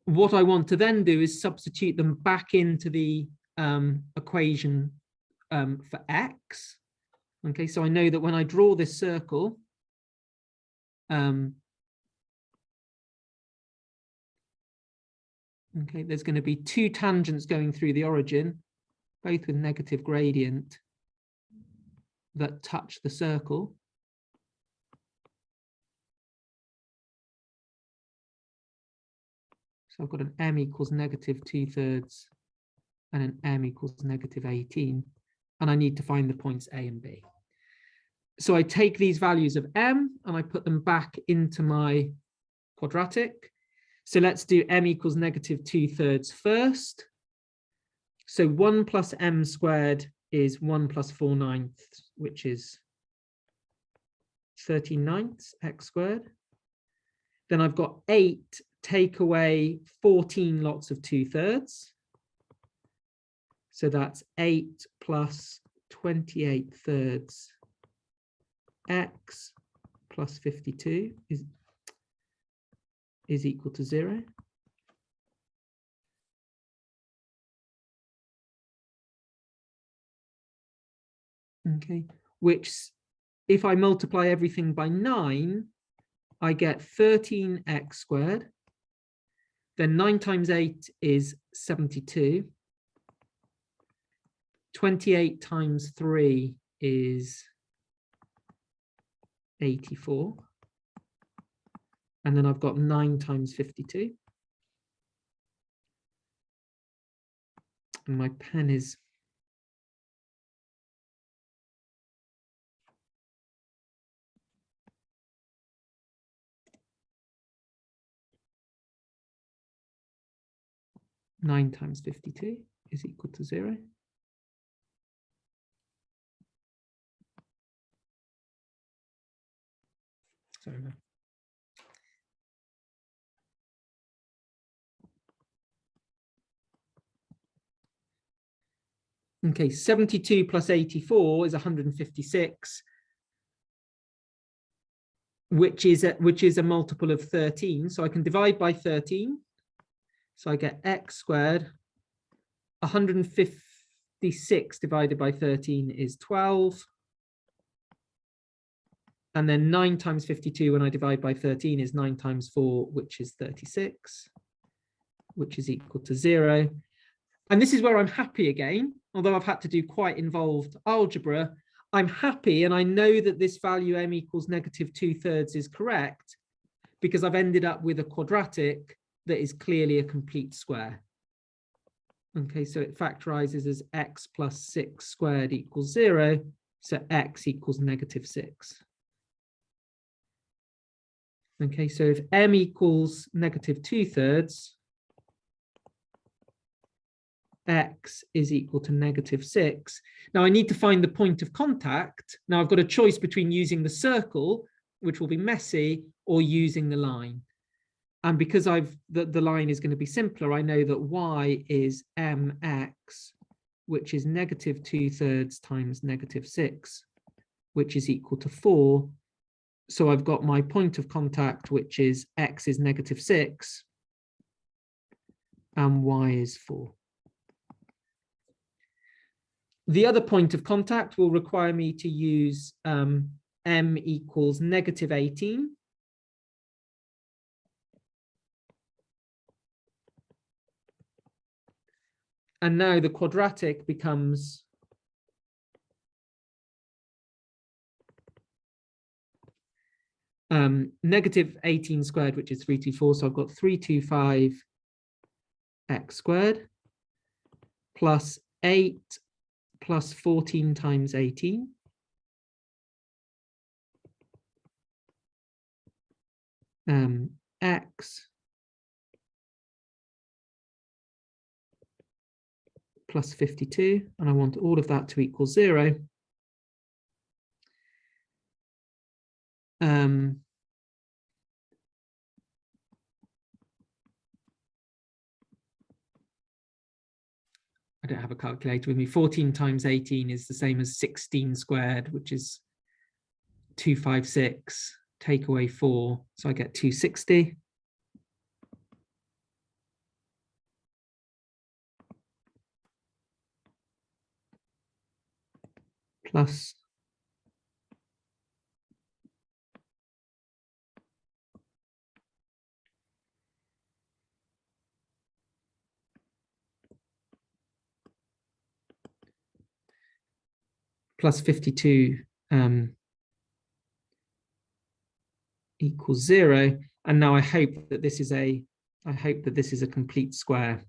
What I want to then do is substitute them back into the equation for x. Okay, so I know that when I draw this circle, Okay, there's going to be two tangents going through the origin, both with negative gradient, that touch the circle. So I've got an m equals negative 2/3 and an m equals negative 18. And I need to find the points A and B. So I take these values of m and I put them back into my quadratic. So let's do m equals negative 2/3 first. So 1 plus m squared is 1 plus 4/9, which is 13/9 x squared. Then I've got 8 take away 14 lots of 2/3. So that's 8 plus 28/3 x plus 52 is equal to 0. Okay, which if I multiply everything by 9, I get 13x squared. Then 9 times 8 is 72. 28 times 3 is 84. And then I've got 9 times 52. And my pen is (9 times 52 is equal to 0. Sorry, no. Okay, 72 plus 84 is 156, which is a multiple of 13. So I can divide by 13. So I get x squared. 156 divided by 13 is 12. And then 9 times 52 when I divide by 13 is 9 times 4, which is 36, which is equal to 0. And this is where I'm happy again, although I've had to do quite involved algebra. I'm happy and I know that this value m equals negative 2/3 is correct because I've ended up with a quadratic that is clearly a complete square. Okay, so it factorizes as x plus 6 squared equals 0. So x equals negative 6. Okay, so if m equals negative 2/3, x is equal to negative 6. Now I need to find the point of contact. Now I've got a choice between using the circle, which will be messy, or using the line. And because the line is going to be simpler, I know that y is mx, which is negative 2/3 times negative 6, which is equal to 4. So I've got my point of contact, which is x is negative 6 and y is 4. The other point of contact will require me to use m equals negative 18. And now the quadratic becomes negative 18 squared, which is 324. So I've got 325 x squared plus 8 plus 14 times 18. X plus 52, and I want all of that to equal 0. I don't have a calculator with me. 14 times 18 is the same as 16 squared, which is 256. Take away 4, so I get 260. Plus plus 52 equals 0. And now I hope that this is a complete square.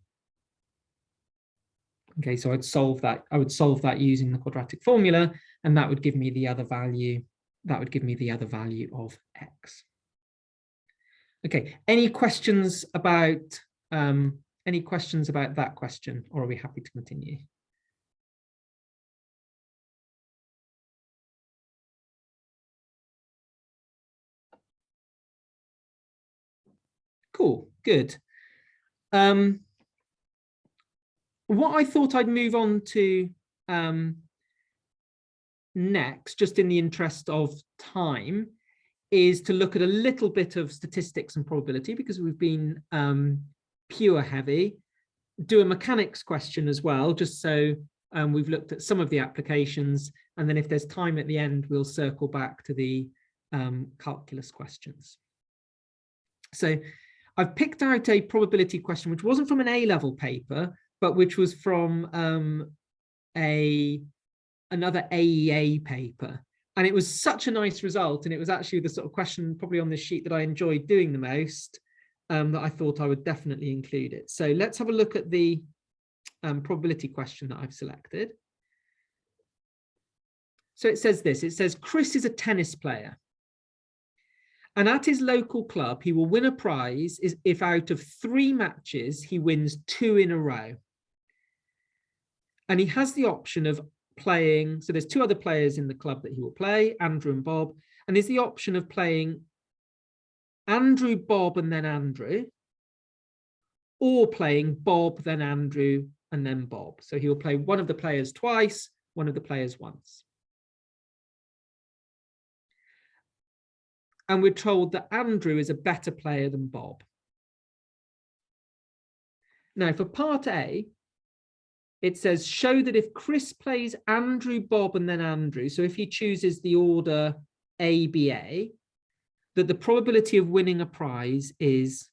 Okay, so I'd solve that. I would solve that using the quadratic formula, and that would give me the other value. That would give me the other value of x. Okay, any questions about that question, or are we happy to continue? Cool, good. What I thought I'd move on to next, just in the interest of time, is to look at a little bit of statistics and probability, because we've been pure heavy. Do a mechanics question as well, just so we've looked at some of the applications, and then if there's time at the end, we'll circle back to the calculus questions. So I've picked out a probability question which wasn't from an A-level paper, but which was from another AEA paper. And it was such a nice result. And it was actually the sort of question probably on this sheet that I enjoyed doing the most, that I thought I would definitely include it. So let's have a look at the probability question that I've selected. So it says this, it says, Chris is a tennis player. And at his local club, he will win a prize if out of 3 matches, he wins 2 in a row. And he has the option of playing, so there's 2 other players in the club that he will play, Andrew and Bob, and there's the option of playing Andrew, Bob, and then Andrew, or playing Bob, then Andrew, and then Bob. So he will play one of the players twice, one of the players once. And we're told that Andrew is a better player than Bob. Now, for part A, it says, show that if Chris plays Andrew, Bob, and then Andrew, so if he chooses the order ABA, that the probability of winning a prize is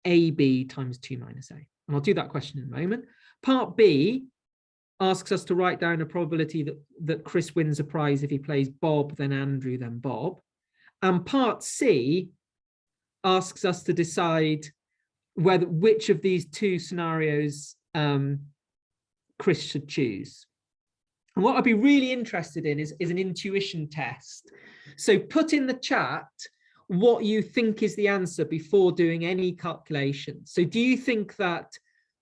AB times 2 minus A. And I'll do that question in a moment. Part B asks us to write down a probability that Chris wins a prize if he plays Bob, then Andrew, then Bob. And part C asks us to decide which of these 2 scenarios Chris should choose. And what I'd be really interested in is an intuition test. So put in the chat what you think is the answer before doing any calculation. So do you think that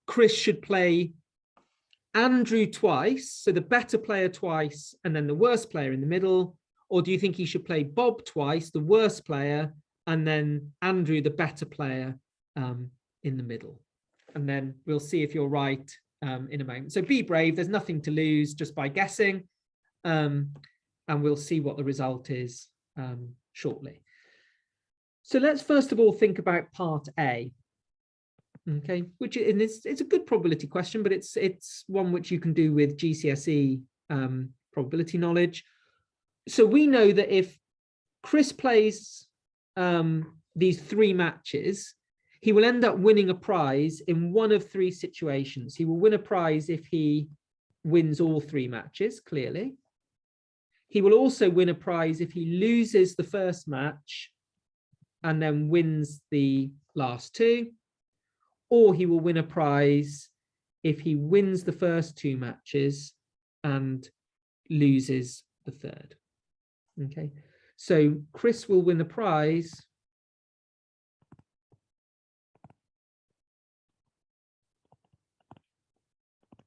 Chris should play Andrew twice, so the better player twice, and then the worst player in the middle? Or do you think he should play Bob twice, the worst player, and then Andrew, the better player, in the middle? And then we'll see if you're right in a moment. So be brave, there's nothing to lose just by guessing. And we'll see what the result is shortly. So let's first of all think about part A. Okay, which it's a good probability question, but it's one which you can do with GCSE probability knowledge. So we know that if Chris plays these 3 matches, he will end up winning a prize in one of 3 situations. He will win a prize if he wins all 3 matches, clearly. He will also win a prize if he loses the first match and then wins the last 2. Or he will win a prize if he wins the first 2 matches and loses the third. Okay, so Chris will win a prize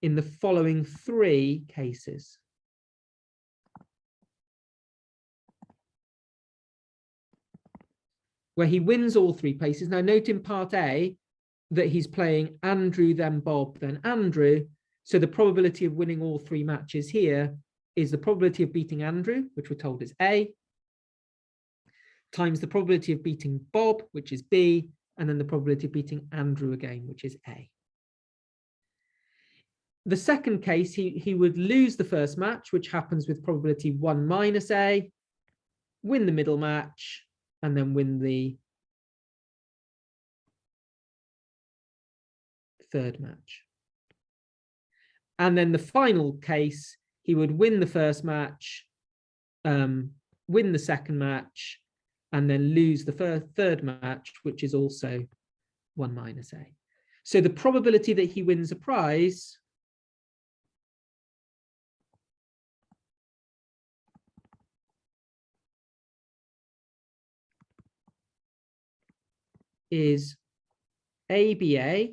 in the following 3 cases. Where he wins all 3 places. Now note in part A that he's playing Andrew, then Bob, then Andrew. So the probability of winning all 3 matches here is the probability of beating Andrew, which we're told is A, times the probability of beating Bob, which is B, and then the probability of beating Andrew again, which is A. The second case, he would lose the first match, which happens with probability 1 minus A, win the middle match, and then win the third match. And then the final case, he would win the first match, win the second match, and then lose the third match, which is also 1 minus A. So the probability that he wins a prize is ABA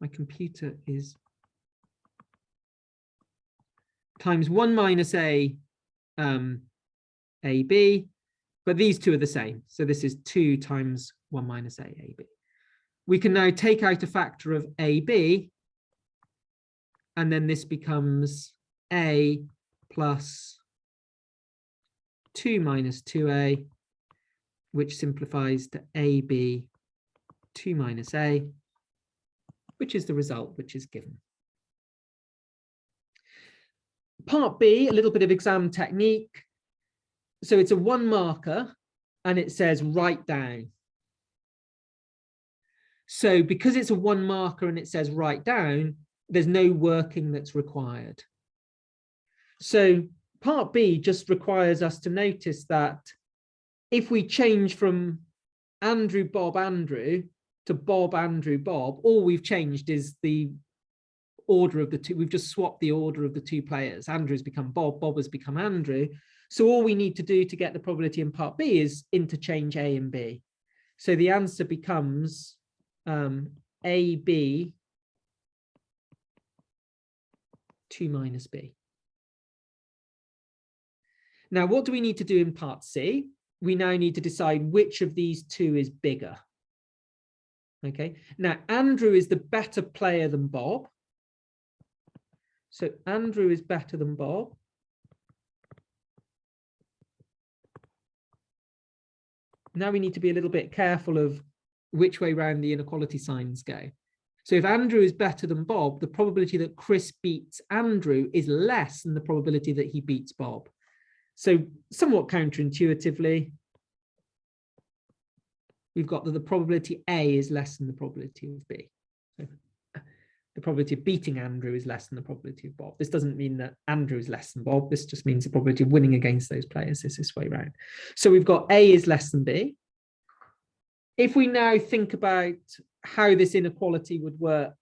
my computer is times 1 minus A AB, but these two are the same. So this is 2 times 1 minus A AB. We can now take out a factor of AB, and then this becomes A plus 2 minus 2A, which simplifies to AB 2 minus A, which is the result which is given. Part B, a little bit of exam technique. So it's a 1 marker and it says write down. So because it's a 1 marker and it says write down, there's no working that's required. So part B just requires us to notice that if we change from Andrew, Bob, Andrew to Bob, Andrew, Bob, all we've changed is the order of the two. We've just swapped the order of the two players. Andrew's become Bob, Bob has become Andrew. So all we need to do to get the probability in part B is interchange A and B. So the answer becomes AB 2 minus B. Now, what do we need to do in part C? We now need to decide which of these two is bigger. Okay, now Andrew is the better player than Bob. So Andrew is better than Bob. Now we need to be a little bit careful of which way round the inequality signs go. So if Andrew is better than Bob, the probability that Chris beats Andrew is less than the probability that he beats Bob. So somewhat counterintuitively, we've got that the probability A is less than the probability of B. So the probability of beating Andrew is less than the probability of Bob. This doesn't mean that Andrew is less than Bob. This just means the probability of winning against those players is this way round. So we've got A is less than B. If we now think about how this inequality would work,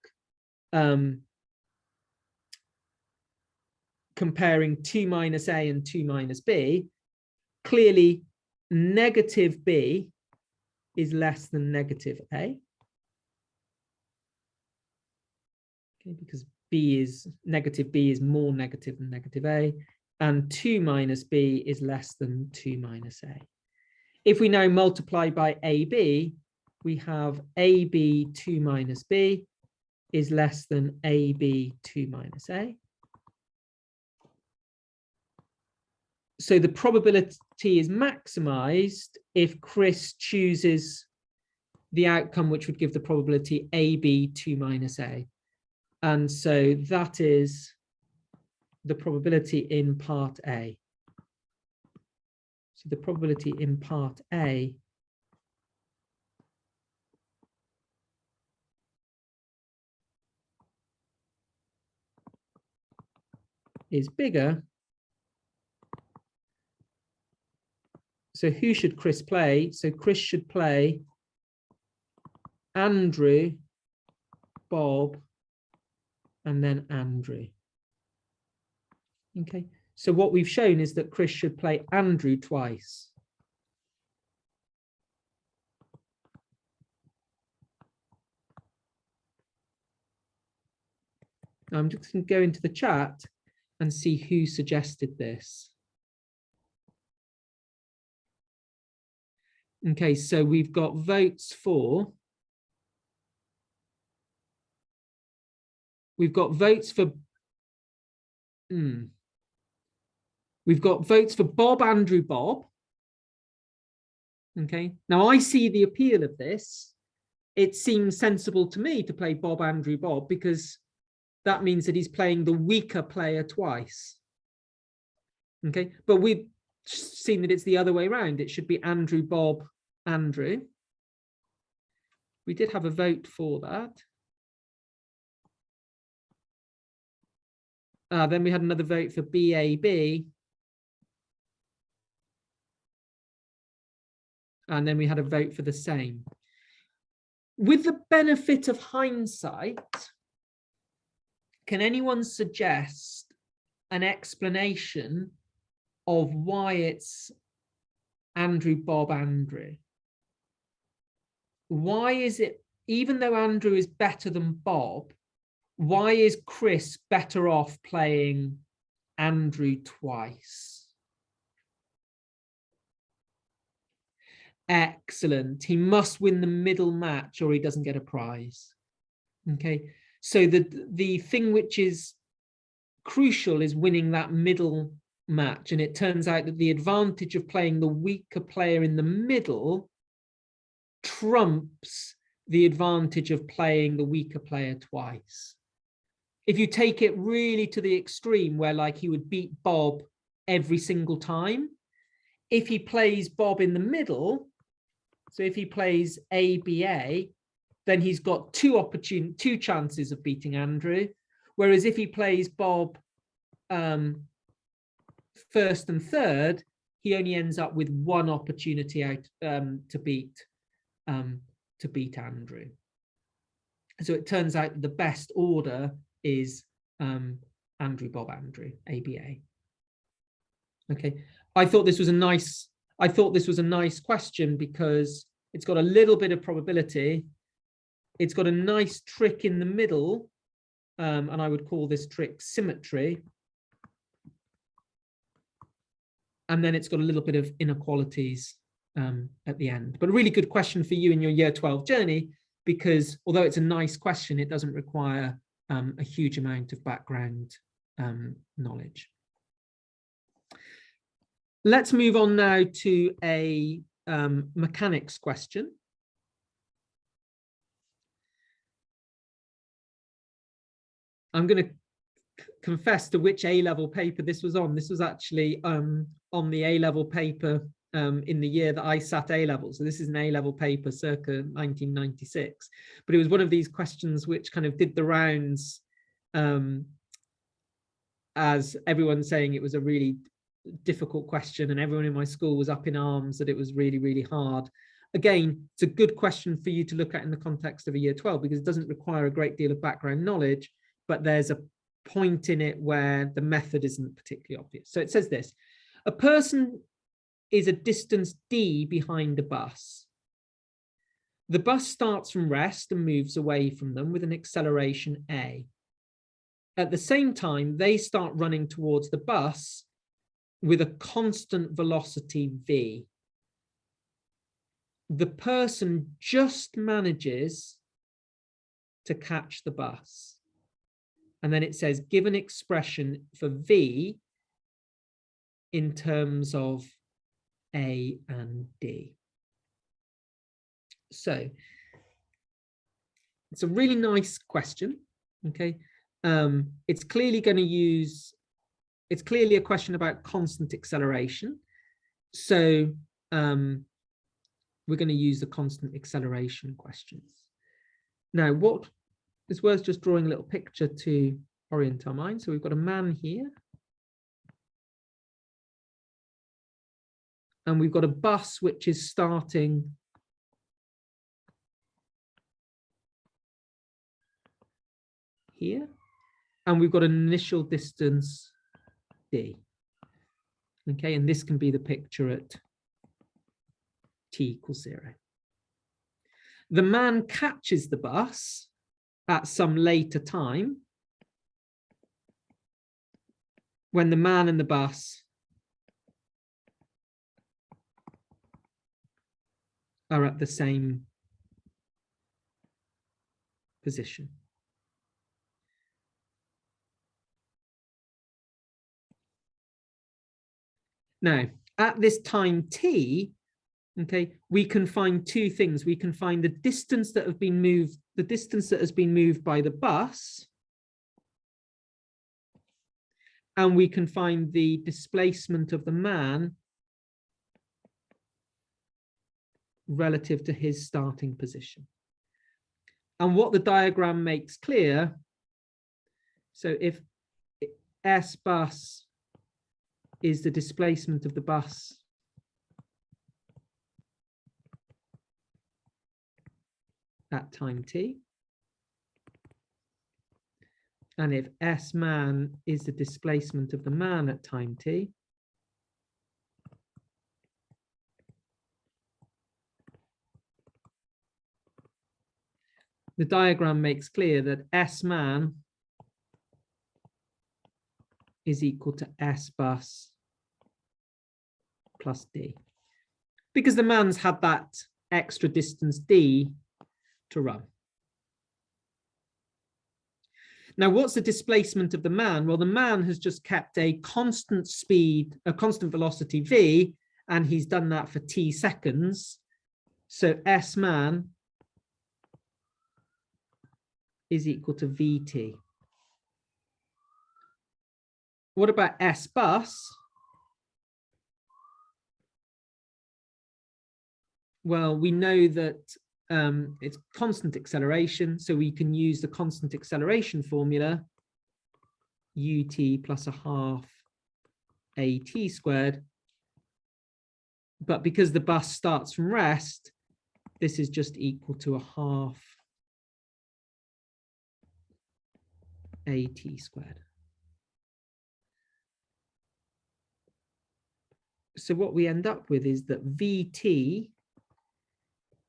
comparing 2 minus A and 2 minus B, clearly negative B is less than negative A. Okay, because negative B is more negative than negative A, and 2 minus B is less than 2 minus A. If we now multiply by AB, we have AB 2 minus B is less than AB 2 minus A. So the probability is maximized if Chris chooses the outcome which would give the probability AB 2 minus A. And so that is the probability in part A. So the probability in part A is bigger. So who should Chris play? So Chris should play Andrew, Bob, and then Andrew. Okay, so what we've shown is that Chris should play Andrew twice. Now I'm just going to go into the chat and see who suggested this. Okay, so we've got votes for. We've got votes for. We've got votes for Bob, Andrew, Bob. Okay, now I see the appeal of this. It seems sensible to me to play Bob, Andrew, Bob, because that means that he's playing the weaker player twice. Okay, but we've seen that it's the other way around. It should be Andrew, Bob, Andrew. We did have a vote for that. Then we had another vote for BAB. And then we had a vote for the same. With the benefit of hindsight, can anyone suggest an explanation of why it's Andrew, Bob, Andrew? Why is it, even though Andrew is better than Bob, why is Chris better off playing Andrew twice? Excellent. He must win the middle match or he doesn't get a prize. Okay, so the thing which is crucial is winning that middle match, and it turns out that the advantage of playing the weaker player in the middle trumps the advantage of playing the weaker player twice. If you take it really to the extreme where like he would beat Bob every single time, if he plays Bob in the middle, so if he plays ABA, then he's got two chances of beating Andrew. Whereas if he plays Bob first and third, he only ends up with one opportunity out to beat Andrew. So it turns out the best order is Andrew, Bob, Andrew, ABA. Okay, I thought this was a nice question because it's got a little bit of probability. It's got a nice trick in the middle, and I would call this trick symmetry. And then it's got a little bit of inequalities at the end. But a really good question for you in your year 12 journey, because although it's a nice question, it doesn't require a huge amount of background knowledge. Let's move on now to a mechanics question. I'm going to confess to which A-level paper this was on. This was actually on the A-level paper in the year that I sat A-level. So this is an A-level paper circa 1996. But it was one of these questions which kind of did the rounds as everyone saying it was a really difficult question, and everyone in my school was up in arms that it was really, really hard. Again, it's a good question for you to look at in the context of a year 12 because it doesn't require a great deal of background knowledge, but there's a point in it where the method isn't particularly obvious. So it says this: a person is a distance d behind a bus. The bus starts from rest and moves away from them with an acceleration a. At the same time, they start running towards the bus with a constant velocity v. The person just manages to catch the bus. And then it says, give an expression for v in terms of a and d. So it's a really nice question. Okay, it's clearly going to use. It's clearly a question about constant acceleration. So we're going to use the constant acceleration questions. Now, what it's worth just drawing a little picture to orient our mind. So we've got a man here. And we've got a bus which is starting here. And we've got an initial distance d. Okay, and this can be the picture at t equals 0. The man catches the bus at some later time when the man and the bus are at the same position. Now, at this time t, okay, we can find two things. We can find the distance that have been moved, the distance that has been moved by the bus, and we can find the displacement of the man relative to his starting position. And what the diagram makes clear, so if S bus is the displacement of the bus at time t, and if S man is the displacement of the man at time t, the diagram makes clear that S man is equal to S bus plus D, because the man's had that extra distance D to run. Now, what's the displacement of the man? Well, the man has just kept a constant speed, a constant velocity V, and he's done that for t seconds. So S man is equal to VT. What about S bus? Well, we know that it's constant acceleration, so we can use the constant acceleration formula, ut plus a half at squared. But because the bus starts from rest, this is just equal to a half at squared. So what we end up with is that Vt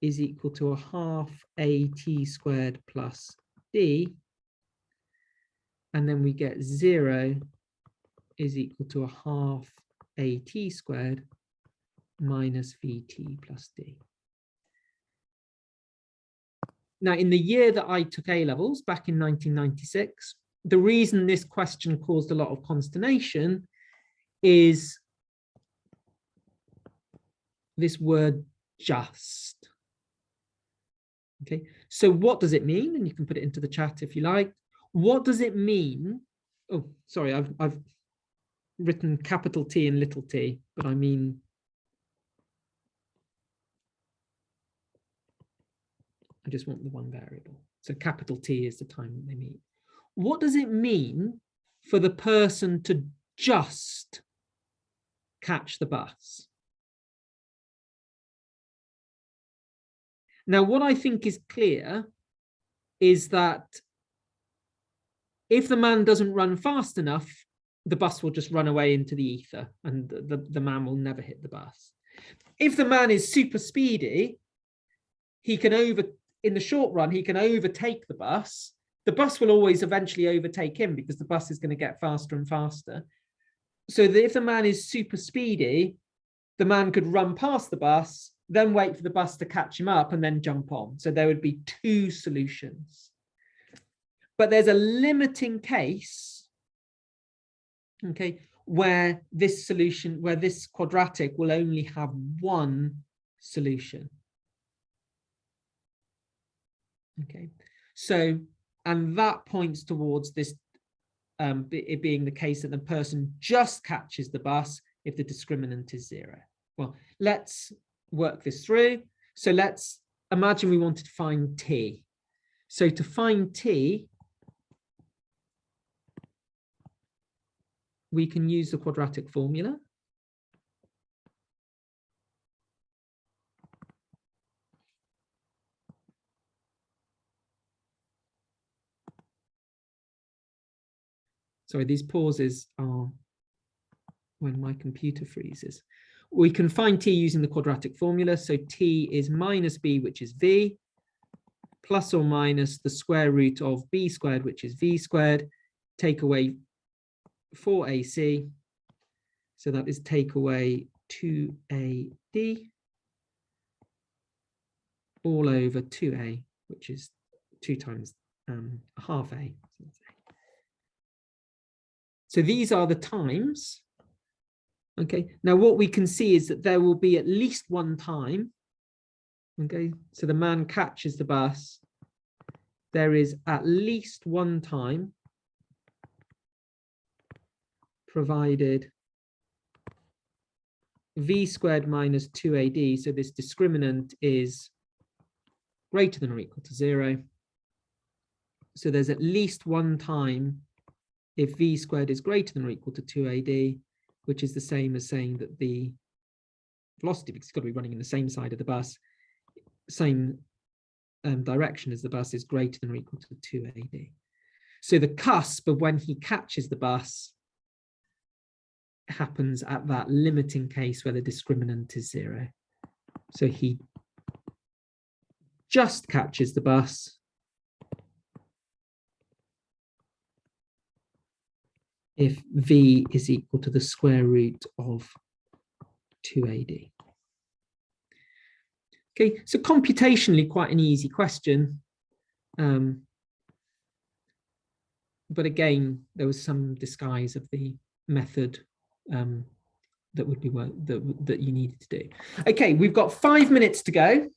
is equal to a half at squared plus d, and then we get 0 is equal to a half at squared minus Vt plus d. Now, in the year that I took A-levels, back in 1996, the reason this question caused a lot of consternation is this word just. Okay, so what does it mean? And you can put it into the chat if you like. What does it mean? Oh, sorry, I've written capital T and little t, but I mean I just want the one variable. So capital T is the time they meet. What does it mean for the person to just catch the bus? Now, what I think is clear is that if the man doesn't run fast enough, the bus will just run away into the ether and the man will never hit the bus. If the man is super speedy, he can in the short run, he can overtake the bus. The bus will always eventually overtake him because the bus is going to get faster and faster. So that if the man is super speedy, the man could run past the bus, then wait for the bus to catch him up and then jump on. So there would be two solutions. But there's a limiting case, okay, where this solution, where this quadratic will only have one solution. Okay, so, and that points towards this it being the case that the person just catches the bus if the discriminant is 0. Well, let's work this through. So let's imagine we wanted to find t. So to find t, we can use the quadratic formula. Sorry, these pauses are when my computer freezes. We can find t using the quadratic formula. So t is minus b, which is v, plus or minus the square root of b squared, which is v squared, take away 4ac. So that is take away 2ad all over 2a, which is 2 times half a. So these are the times. Okay, now what we can see is that there will be at least one time. Okay, so the man catches the bus. There is at least one time provided v squared minus 2ad. So this discriminant is greater than or equal to 0. So there's at least one time if v squared is greater than or equal to 2ad, which is the same as saying that the velocity, because it's got to be running in the same side of the bus, same direction as the bus, is greater than or equal to 2ad. So the cusp of when he catches the bus happens at that limiting case where the discriminant is 0. So he just catches the bus if v is equal to the square root of 2ad. Okay, so computationally quite an easy question. But again, there was some disguise of the method that would be that you needed to do. Okay, we've got 5 minutes to go.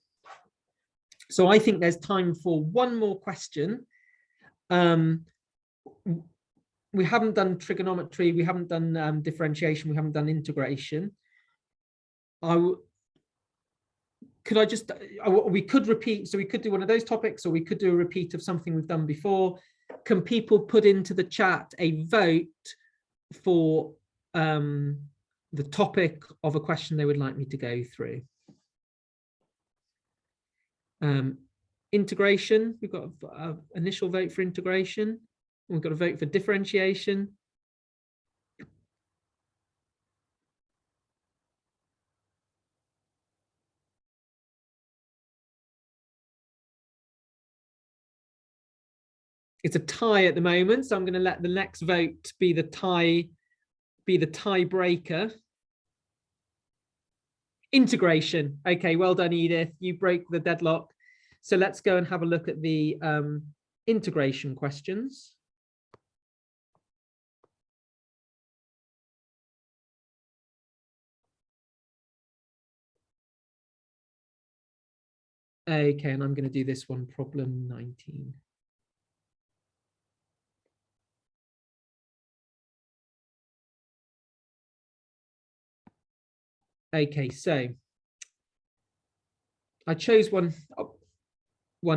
So I think there's time for one more question. We haven't done trigonometry, we haven't done differentiation, we haven't done integration. Could I just, we could repeat, so we could do one of those topics, or we could do a repeat of something we've done before. Can people put into the chat a vote for the topic of a question they would like me to go through? Integration, we've got an initial vote for integration. We've got a vote for differentiation. It's a tie at the moment, so I'm going to let the next vote be the tiebreaker. Integration. Okay, well done, Edith. You broke the deadlock. So let's go and have a look at the integration questions. Okay, and I'm going to do this one, problem 19. Okay, so I chose one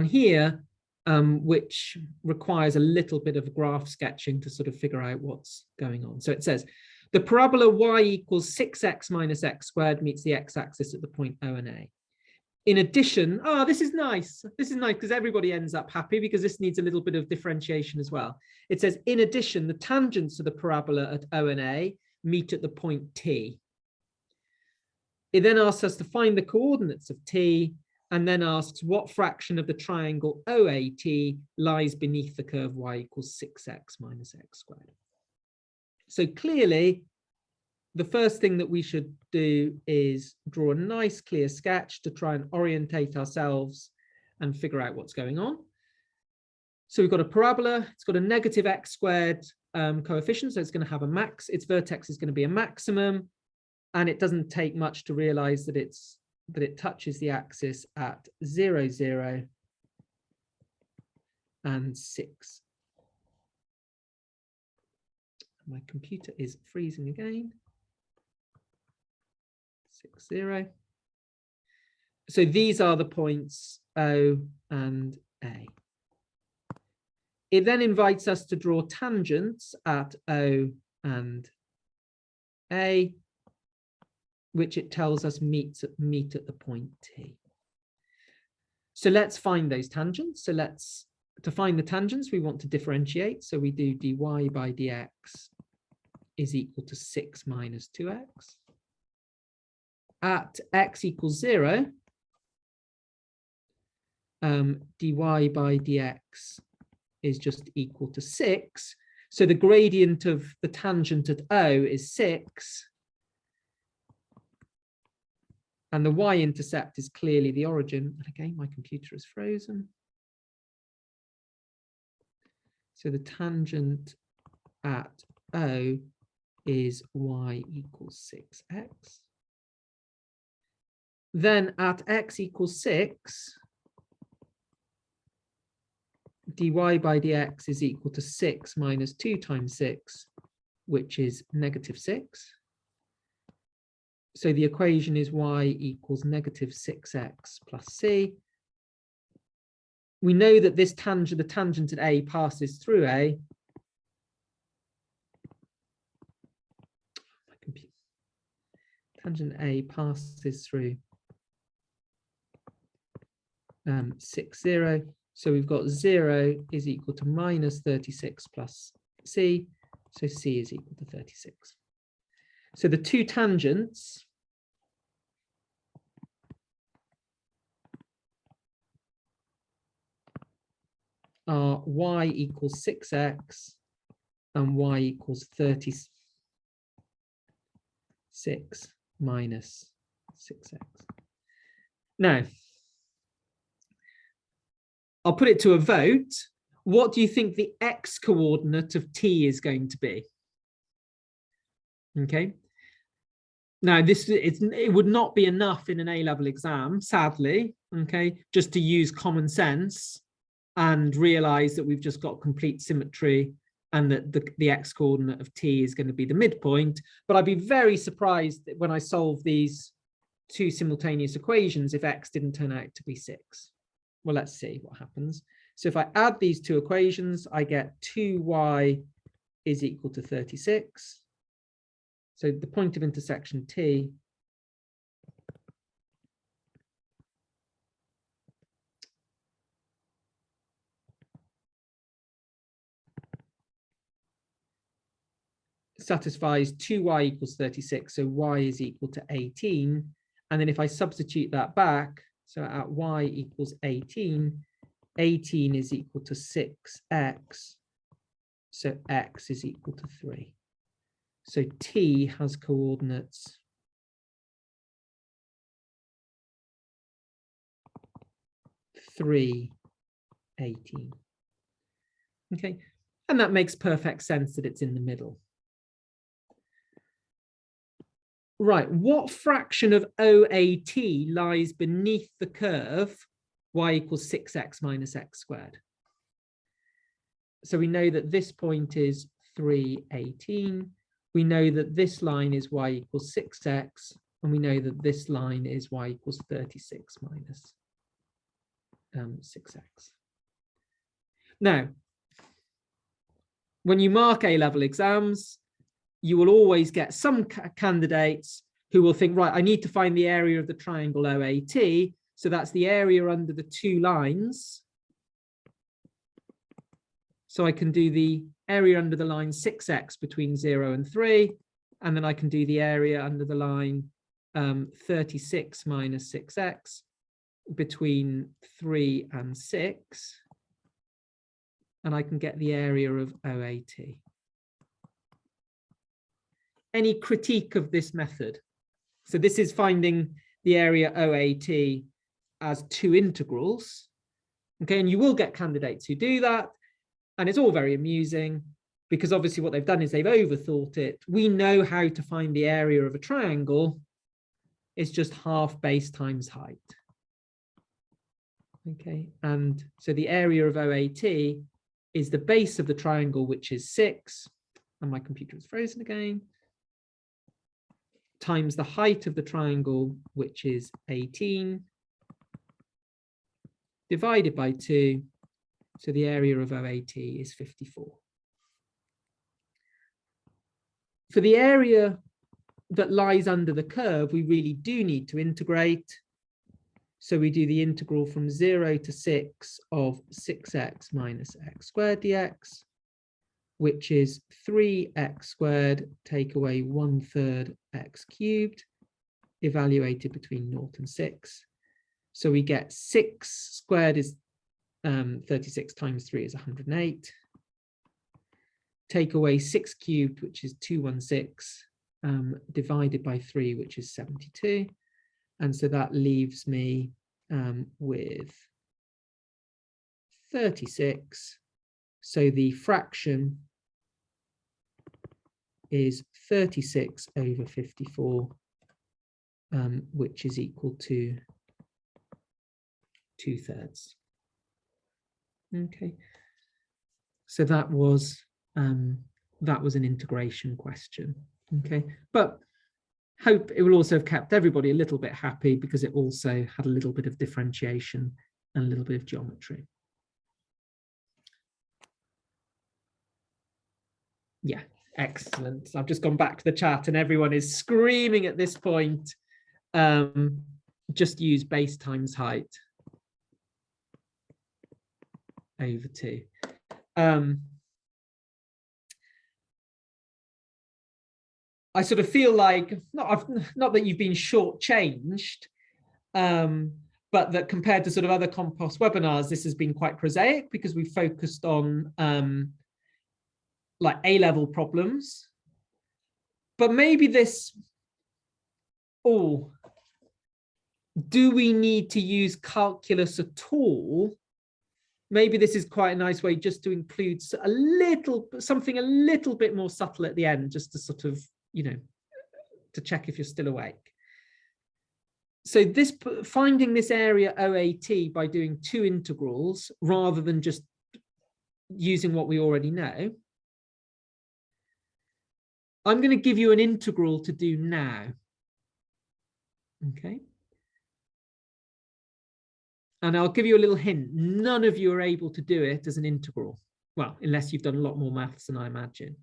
here, which requires a little bit of graph sketching to sort of figure out what's going on. So it says, the parabola y equals 6x minus x squared meets the x-axis at the point O and A. In addition, oh, this is nice. This is nice because everybody ends up happy, because this needs a little bit of differentiation as well. It says, in addition, the tangents of the parabola at O and A meet at the point T. It then asks us to find the coordinates of T, and then asks what fraction of the triangle OAT lies beneath the curve y equals 6x minus x squared. So clearly, the first thing that we should do is draw a nice clear sketch to try and orientate ourselves and figure out what's going on. So we've got a parabola, it's got a negative x squared coefficient, so it's going to have a max, its vertex is going to be a maximum, and it doesn't take much to realize that it touches the axis at 0, 0, and 6. My computer is freezing again. 6, 0. So these are the points O and A. It then invites us to draw tangents at O and A, which it tells us meet at the point T. So let's find those tangents. So to find the tangents, we want to differentiate. So we do dy by dx is equal to 6 minus 2x. At x equals 0, dy by dx is just equal to 6. So the gradient of the tangent at O is 6. And the y-intercept is clearly the origin. And again, my computer is frozen. So the tangent at O is y equals 6x. Then at x equals 6, dy by dx is equal to 6 minus 2 times 6, which is negative 6. So the equation is y equals negative 6x plus c. We know that this tangent, the tangent at A, passes through A. tangent A passes through 6, 0. So we've got 0 is equal to minus 36 plus C. So C is equal to 36. So the two tangents are y equals 6x and y equals 36 minus 6x. Now, I'll put it to a vote. What do you think the x coordinate of t is going to be? Okay. Now, it would not be enough in an A-level exam, sadly, okay, just to use common sense and realize that we've just got complete symmetry and that the x coordinate of t is going to be the midpoint. But I'd be very surprised when I solve these two simultaneous equations if x didn't turn out to be 6. Well, let's see what happens. So if I add these two equations, I get 2y is equal to 36. So the point of intersection T satisfies 2y equals 36, so y is equal to 18. And then if I substitute that back, so at y equals 18, 18 is equal to 6x, so x is equal to 3. So T has coordinates 3, 18. Okay, and that makes perfect sense that it's in the middle. Right, what fraction of OAT lies beneath the curve y equals 6x minus x squared? So we know that this point is 3, 18. We know that this line is y equals 6x, and we know that this line is y equals 36 minus 6x. Now, when you mark A-level exams, you will always get some candidates who will think, right, I need to find the area of the triangle OAT. So that's the area under the two lines. So I can do the area under the line 6x between 0 and 3. And then I can do the area under the line 36 minus 6x between 3 and 6. And I can get the area of OAT. Any critique of this method? So this is finding the area OAT as two integrals. Okay, and you will get candidates who do that. And it's all very amusing because obviously what they've done is they've overthought it. We know how to find the area of a triangle. It's just half base times height. Okay, and so the area of OAT is the base of the triangle, which is 6. And my computer is frozen again. Times the height of the triangle, which is 18, divided by 2. So the area of OAT is 54. For the area that lies under the curve, we really do need to integrate. So we do the integral from 0 to 6 of 6x minus x squared dx, which is 3x squared, take away 1/3 x cubed, evaluated between 0 and 6. So we get 6 squared is 36 times 3 is 108. Take away 6 cubed, which is 216, divided by 3, which is 72. And so that leaves me with 36. So the fraction is 36 over 54, which is equal to 2/3. Okay, so that was an integration question. Okay, but hope it will also have kept everybody a little bit happy because it also had a little bit of differentiation and a little bit of geometry. Yeah. Excellent. I've just gone back to the chat and everyone is screaming at this point. Just use base times height over 2. I sort of feel like not that you've been shortchanged, but that compared to sort of other COMPOS webinars, this has been quite prosaic because we focused on like A-level problems. But maybe this, do we need to use calculus at all? Maybe this is quite a nice way just to include something a little bit more subtle at the end, just to sort of, you know, to check if you're still awake. So this, finding this area OAT by doing 2 integrals rather than just using what we already know. I'm going to give you an integral to do now. Okay. And I'll give you a little hint. None of you are able to do it as an integral. Well, unless you've done a lot more maths than I imagine.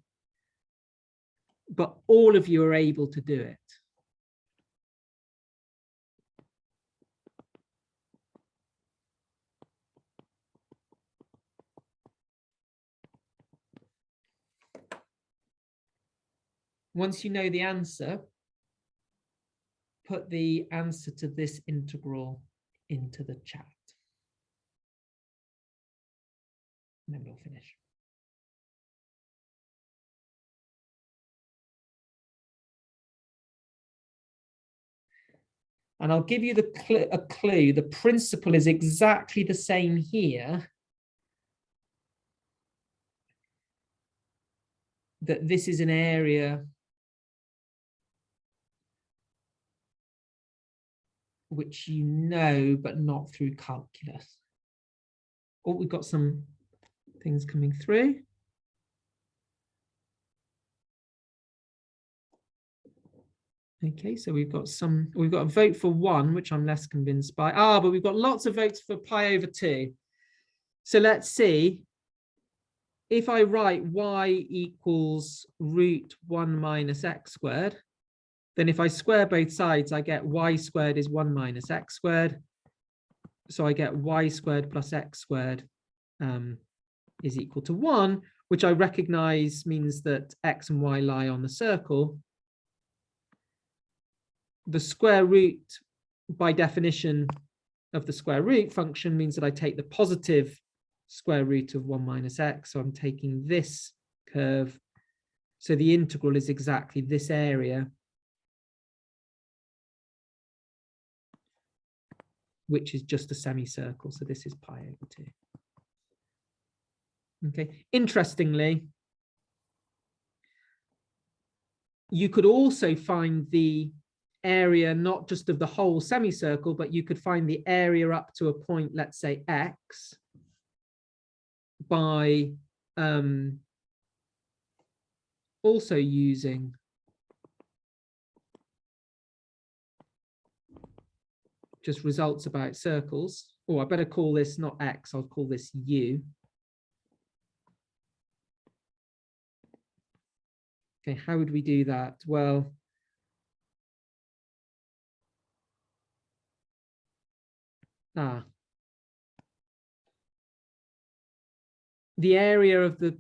But all of you are able to do it. Once you know the answer, put the answer to this integral into the chat. And then we'll finish. And I'll give you a clue. The principle is exactly the same here. That this is an area which you know, but not through calculus. Oh, we've got some things coming through. Okay, so we've got a vote for 1, which I'm less convinced by. But we've got lots of votes for pi over 2. So let's see. If I write y equals root 1 minus x squared, then if I square both sides, I get y squared is 1 minus x squared. So I get y squared plus x squared is equal to 1, which I recognize means that x and y lie on the circle. The square root, by definition of the square root function, means that I take the positive square root of 1 minus x. So I'm taking this curve. So the integral is exactly this area, which is just a semicircle. So this is pi over 2. Okay. Interestingly, you could also find the area not just of the whole semicircle, but you could find the area up to a point, let's say x, by also using just results about circles. Oh, I better call this not x, I'll call this u. Okay, how would we do that? Well, the area of the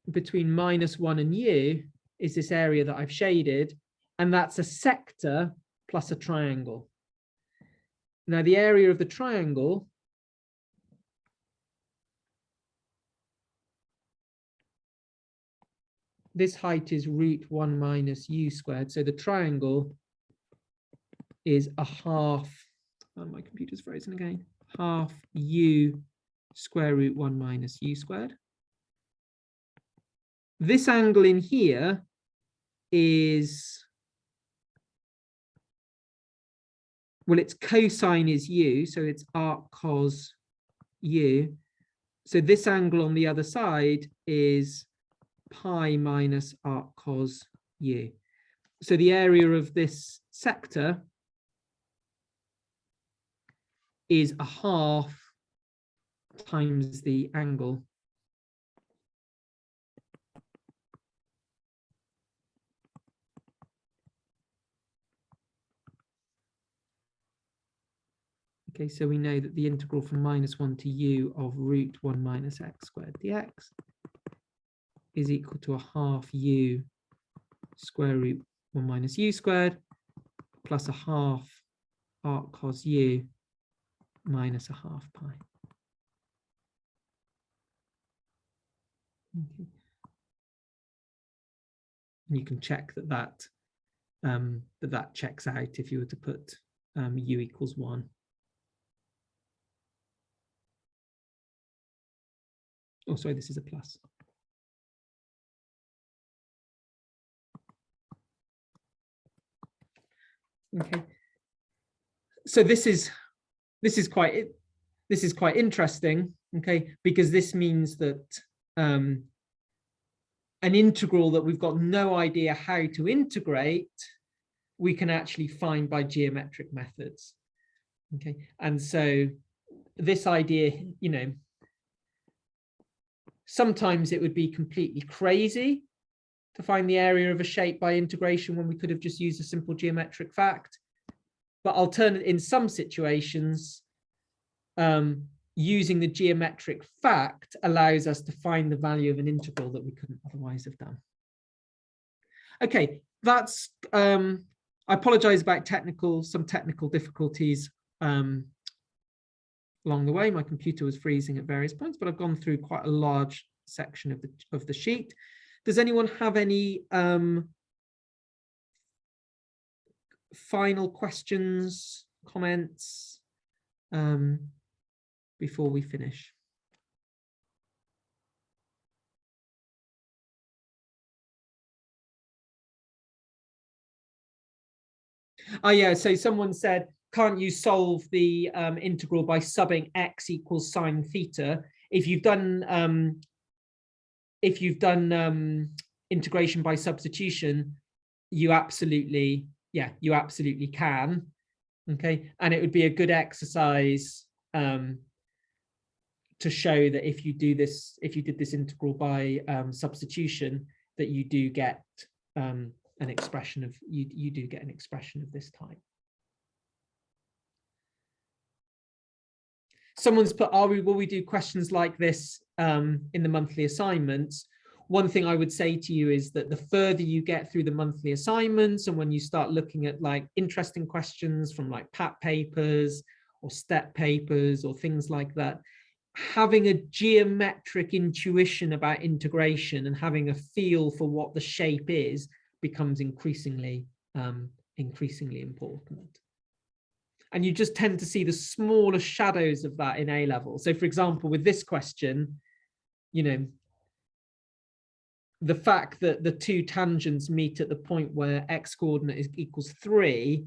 between -1 and u is this area that I've shaded, and that's a sector plus a triangle. Now the area of the triangle this height is root 1 minus u squared. So the triangle is a half, oh, my computer's frozen again, half u square root 1 minus u squared. This angle in here is, well, its cosine is u, so it's arc cos u. So this angle on the other side is pi minus arc cos u. So the area of this sector is a half times the angle Okay, so we know that the integral from -1 to u of root 1 minus x squared dx is equal to a half u square root 1 minus u squared plus a half arc cos u minus a half pi. Okay. And you can check that that checks out if you were to put u equals 1. Oh, sorry, this is a plus. Okay, so this is quite interesting. Okay, because this means that an integral that we've got no idea how to integrate, we can actually find by geometric methods. Okay, and so this idea, you know, sometimes it would be completely crazy to find the area of a shape by integration when we could have just used a simple geometric fact. But in some situations, using the geometric fact allows us to find the value of an integral that we couldn't otherwise have done. Okay, that's I apologize about some technical difficulties along the way. My computer was freezing at various points, but I've gone through quite a large section of the sheet. Does anyone have any final questions, comments before we finish? Oh yeah, so someone said, can't you solve the integral by subbing x equals sine theta? If you've done integration by substitution, you absolutely can. Okay, and it would be a good exercise to show that if you did this integral by substitution, that you do get an expression of this type. Someone's put, will we do questions like this in the monthly assignments? One thing I would say to you is that the further you get through the monthly assignments, and when you start looking at like interesting questions from like PAT papers or STEP papers or things like that, having a geometric intuition about integration and having a feel for what the shape is becomes increasingly important. And you just tend to see the smaller shadows of that in A level. So for example, with this question, you know, the fact that the two tangents meet at the point where x coordinate equals 3,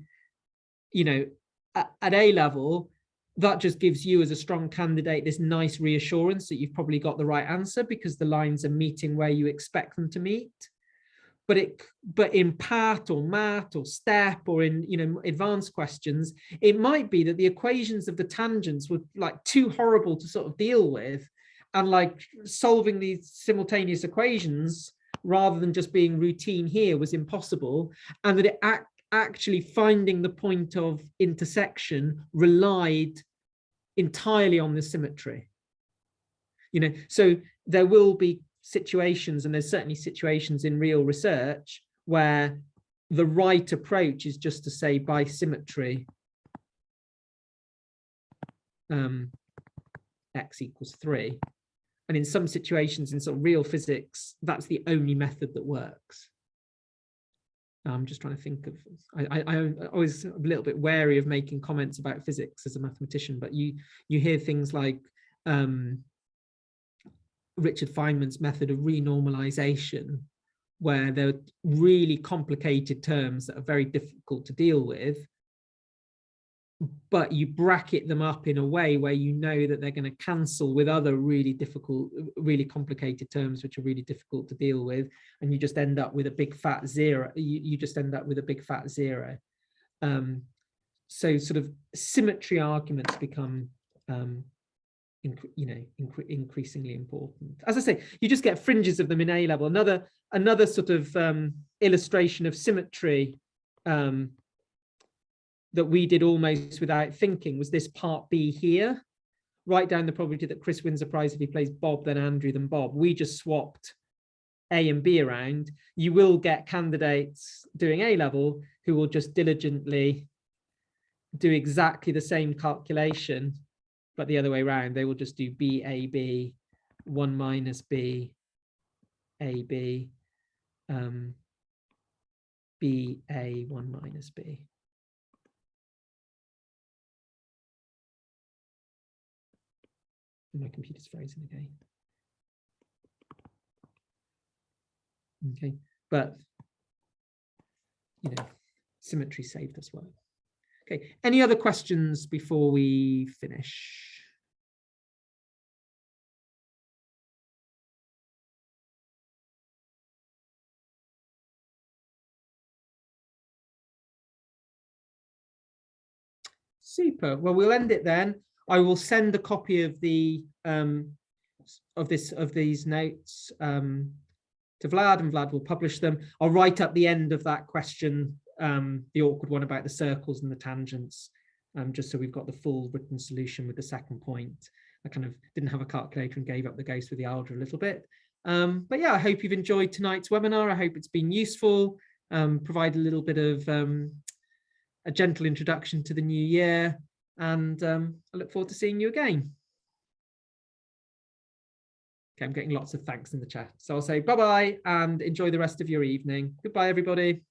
you know, at A level, that just gives you as a strong candidate this nice reassurance that you've probably got the right answer because the lines are meeting where you expect them to meet. But in PAT or MAT or STEP or in, you know, advanced questions, it might be that the equations of the tangents were like too horrible to sort of deal with, and like solving these simultaneous equations rather than just being routine here was impossible, and that it actually finding the point of intersection relied entirely on the symmetry. You know, so there will be situations, and there's certainly situations in real research where the right approach is just to say by symmetry x equals 3, and in some situations in sort of real physics that's the only method that works. I'm just trying to think of, I always a little bit wary of making comments about physics as a mathematician, but you hear things like Richard Feynman's method of renormalization, where there are really complicated terms that are very difficult to deal with, but you bracket them up in a way where you know that they're going to cancel with other really difficult, really complicated terms which are really difficult to deal with, and you just end up with a big fat zero. You just end up with a big fat zero. So sort of symmetry arguments become increasingly important. As I say, you just get fringes of them in A level. Another sort of illustration of symmetry that we did almost without thinking was this part B here. Write down the probability that Chris wins a prize if he plays Bob, then Andrew, then Bob. We just swapped A and B around. You will get candidates doing A level who will just diligently do exactly the same calculation, but the other way around. They will just do B, A, B, 1 minus B, A, B, B, A, 1 minus B. My computer's frozen again. Okay, but symmetry saved us work. Okay, any other questions before we finish? Super. Well, we'll end it then. I will send a copy of the of these notes to Vlad, and Vlad will publish them. I'll write up the end of that question, the awkward one about the circles and the tangents, just so we've got the full written solution with the second point. I kind of didn't have a calculator and gave up the ghost with the algebra a little bit. But yeah, I hope you've enjoyed tonight's webinar. I hope it's been useful, provide a little bit of a gentle introduction to the new year, and I look forward to seeing you again. Okay, I'm getting lots of thanks in the chat. So I'll say bye-bye and enjoy the rest of your evening. Goodbye, everybody.